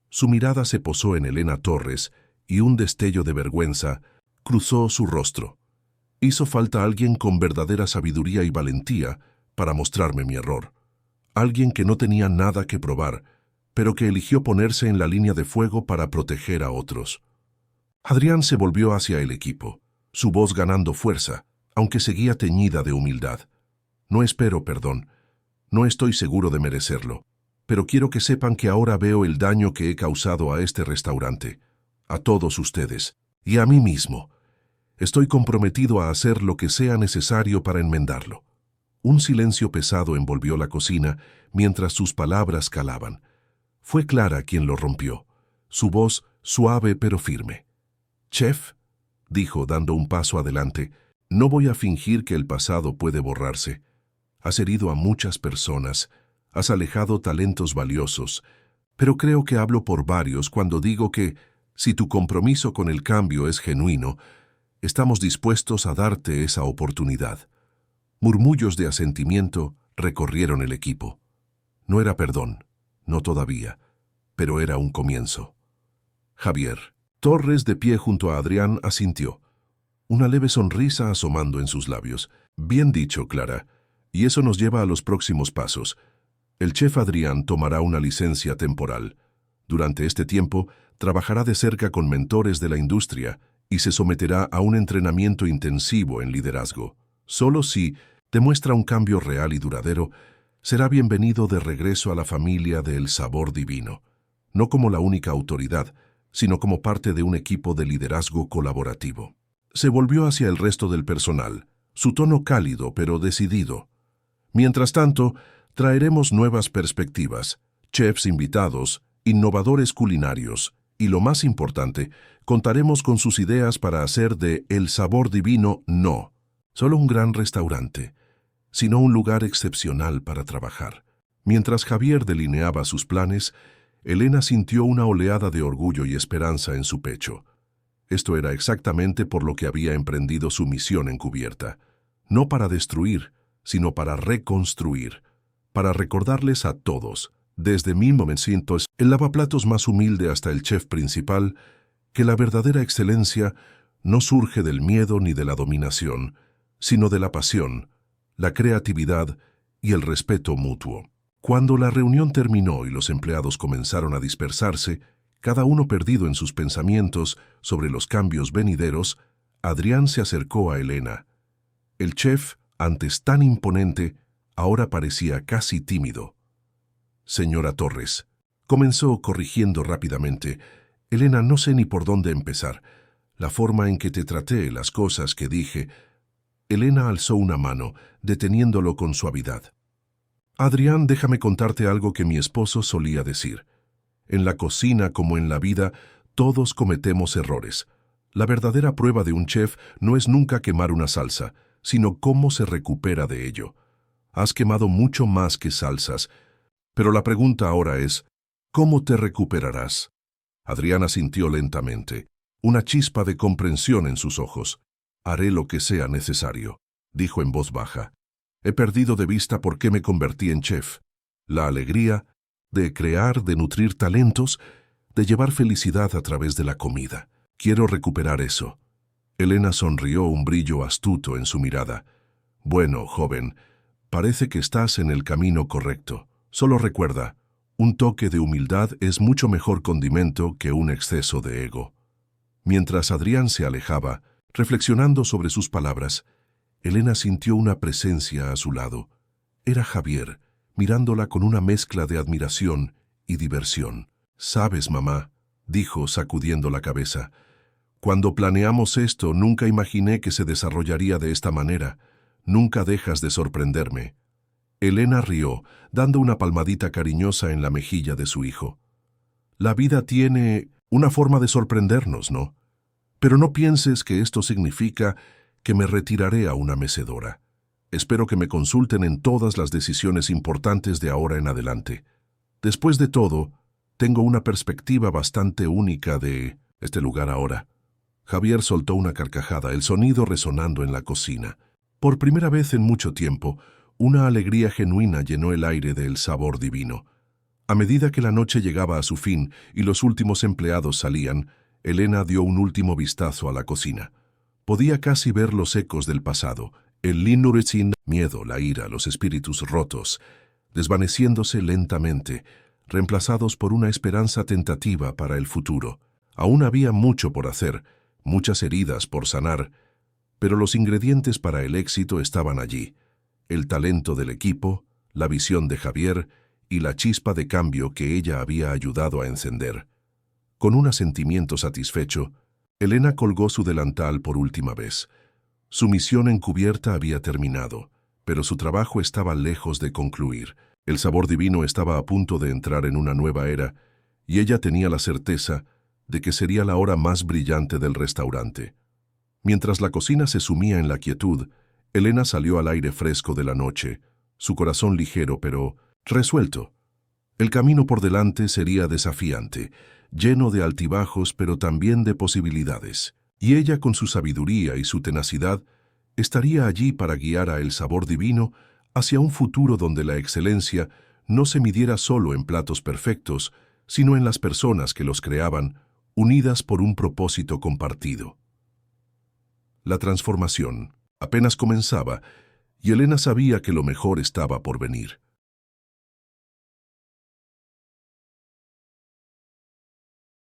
Su mirada se posó en Elena Torres y un destello de vergüenza cruzó su rostro. «Hizo falta alguien con verdadera sabiduría y valentía para mostrarme mi error. Alguien que no tenía nada que probar, pero que eligió ponerse en la línea de fuego para proteger a otros». Adrián se volvió hacia el equipo, su voz ganando fuerza, aunque seguía teñida de humildad. «No espero perdón. No estoy seguro de merecerlo. Pero quiero que sepan que ahora veo el daño que he causado a este restaurante, a todos ustedes, y a mí mismo. Estoy comprometido a hacer lo que sea necesario para enmendarlo. Un silencio pesado envolvió la cocina mientras sus palabras calaban. Fue Clara quien lo rompió, su voz suave pero firme. «Chef», dijo dando un paso adelante, «no voy a fingir que el pasado puede borrarse. Has herido a muchas personas, has alejado talentos valiosos, pero creo que hablo por varios cuando digo que, si tu compromiso con el cambio es genuino, estamos dispuestos a darte esa oportunidad». Murmullos de asentimiento recorrieron el equipo. No era perdón, no todavía, pero era un comienzo. Javier Torres, de pie junto a Adrián, asintió, una leve sonrisa asomando en sus labios. «Bien dicho, Clara, y eso nos lleva a los próximos pasos. El chef Adrián tomará una licencia temporal. Durante este tiempo, trabajará de cerca con mentores de la industria y se someterá a un entrenamiento intensivo en liderazgo. Solo si demuestra un cambio real y duradero, será bienvenido de regreso a la familia de El Sabor Divino, no como la única autoridad, sino como parte de un equipo de liderazgo colaborativo». Se volvió hacia el resto del personal, su tono cálido pero decidido. «Mientras tanto, traeremos nuevas perspectivas, chefs invitados, innovadores culinarios y, lo más importante, contaremos con sus ideas para hacer de El Sabor Divino no solo un gran restaurante, sino un lugar excepcional para trabajar». Mientras Javier delineaba sus planes, Elena sintió una oleada de orgullo y esperanza en su pecho. Esto era exactamente por lo que había emprendido su misión encubierta, no para destruir, sino para reconstruir, para recordarles a todos, desde 1900, el lavaplatos más humilde hasta el chef principal, que la verdadera excelencia no surge del miedo ni de la dominación, sino de la pasión, la creatividad y el respeto mutuo. Cuando la reunión terminó y los empleados comenzaron a dispersarse, cada uno perdido en sus pensamientos sobre los cambios venideros, Adrián se acercó a Elena. El chef, antes tan imponente, ahora parecía casi tímido. «Señora Torres», comenzó corrigiendo rápidamente, «Elena, no sé ni por dónde empezar. La forma en que te traté, las cosas que dije». Elena alzó una mano, deteniéndolo con suavidad. «Adrián, déjame contarte algo que mi esposo solía decir. En la cocina como en la vida, todos cometemos errores. La verdadera prueba de un chef no es nunca quemar una salsa, sino cómo se recupera de ello. Has quemado mucho más que salsas, pero la pregunta ahora es, ¿cómo te recuperarás?». Adrián asintió lentamente, una chispa de comprensión en sus ojos. «Haré lo que sea necesario», dijo en voz baja. «He perdido de vista por qué me convertí en chef. La alegría de crear, de nutrir talentos, de llevar felicidad a través de la comida. Quiero recuperar eso». Elena sonrió, un brillo astuto en su mirada. «Bueno, joven, parece que estás en el camino correcto. Solo recuerda, un toque de humildad es mucho mejor condimento que un exceso de ego». Mientras Adrián se alejaba, reflexionando sobre sus palabras, Elena sintió una presencia a su lado. Era Javier, mirándola con una mezcla de admiración y diversión. «Sabes, mamá», dijo sacudiendo la cabeza, «cuando planeamos esto nunca imaginé que se desarrollaría de esta manera. Nunca dejas de sorprenderme». Elena rió, dando una palmadita cariñosa en la mejilla de su hijo. «La vida tiene una forma de sorprendernos, ¿no? Pero no pienses que esto significa que me retiraré a una mecedora. Espero que me consulten en todas las decisiones importantes de ahora en adelante. Después de todo, tengo una perspectiva bastante única de este lugar ahora». Javier soltó una carcajada, el sonido resonando en la cocina. Por primera vez en mucho tiempo, una alegría genuina llenó el aire de El Sabor Divino. A medida que la noche llegaba a su fin y los últimos empleados salían, Elena dio un último vistazo a la cocina. Podía casi ver los ecos del pasado, el linurecin, miedo, la ira, los espíritus rotos, desvaneciéndose lentamente, reemplazados por una esperanza tentativa para el futuro. Aún había mucho por hacer, muchas heridas por sanar, pero los ingredientes para el éxito estaban allí: el talento del equipo, la visión de Javier y la chispa de cambio que ella había ayudado a encender. Con un asentimiento satisfecho, Elena colgó su delantal por última vez. Su misión encubierta había terminado, pero su trabajo estaba lejos de concluir. El Sabor Divino estaba a punto de entrar en una nueva era, y ella tenía la certeza de que sería la hora más brillante del restaurante. Mientras la cocina se sumía en la quietud, Elena salió al aire fresco de la noche, su corazón ligero pero resuelto. El camino por delante sería desafiante, lleno de altibajos pero también de posibilidades. Y ella, con su sabiduría y su tenacidad, estaría allí para guiar a El Sabor Divino hacia un futuro donde la excelencia no se midiera solo en platos perfectos, sino en las personas que los creaban, unidas por un propósito compartido. La transformación apenas comenzaba, y Elena sabía que lo mejor estaba por venir.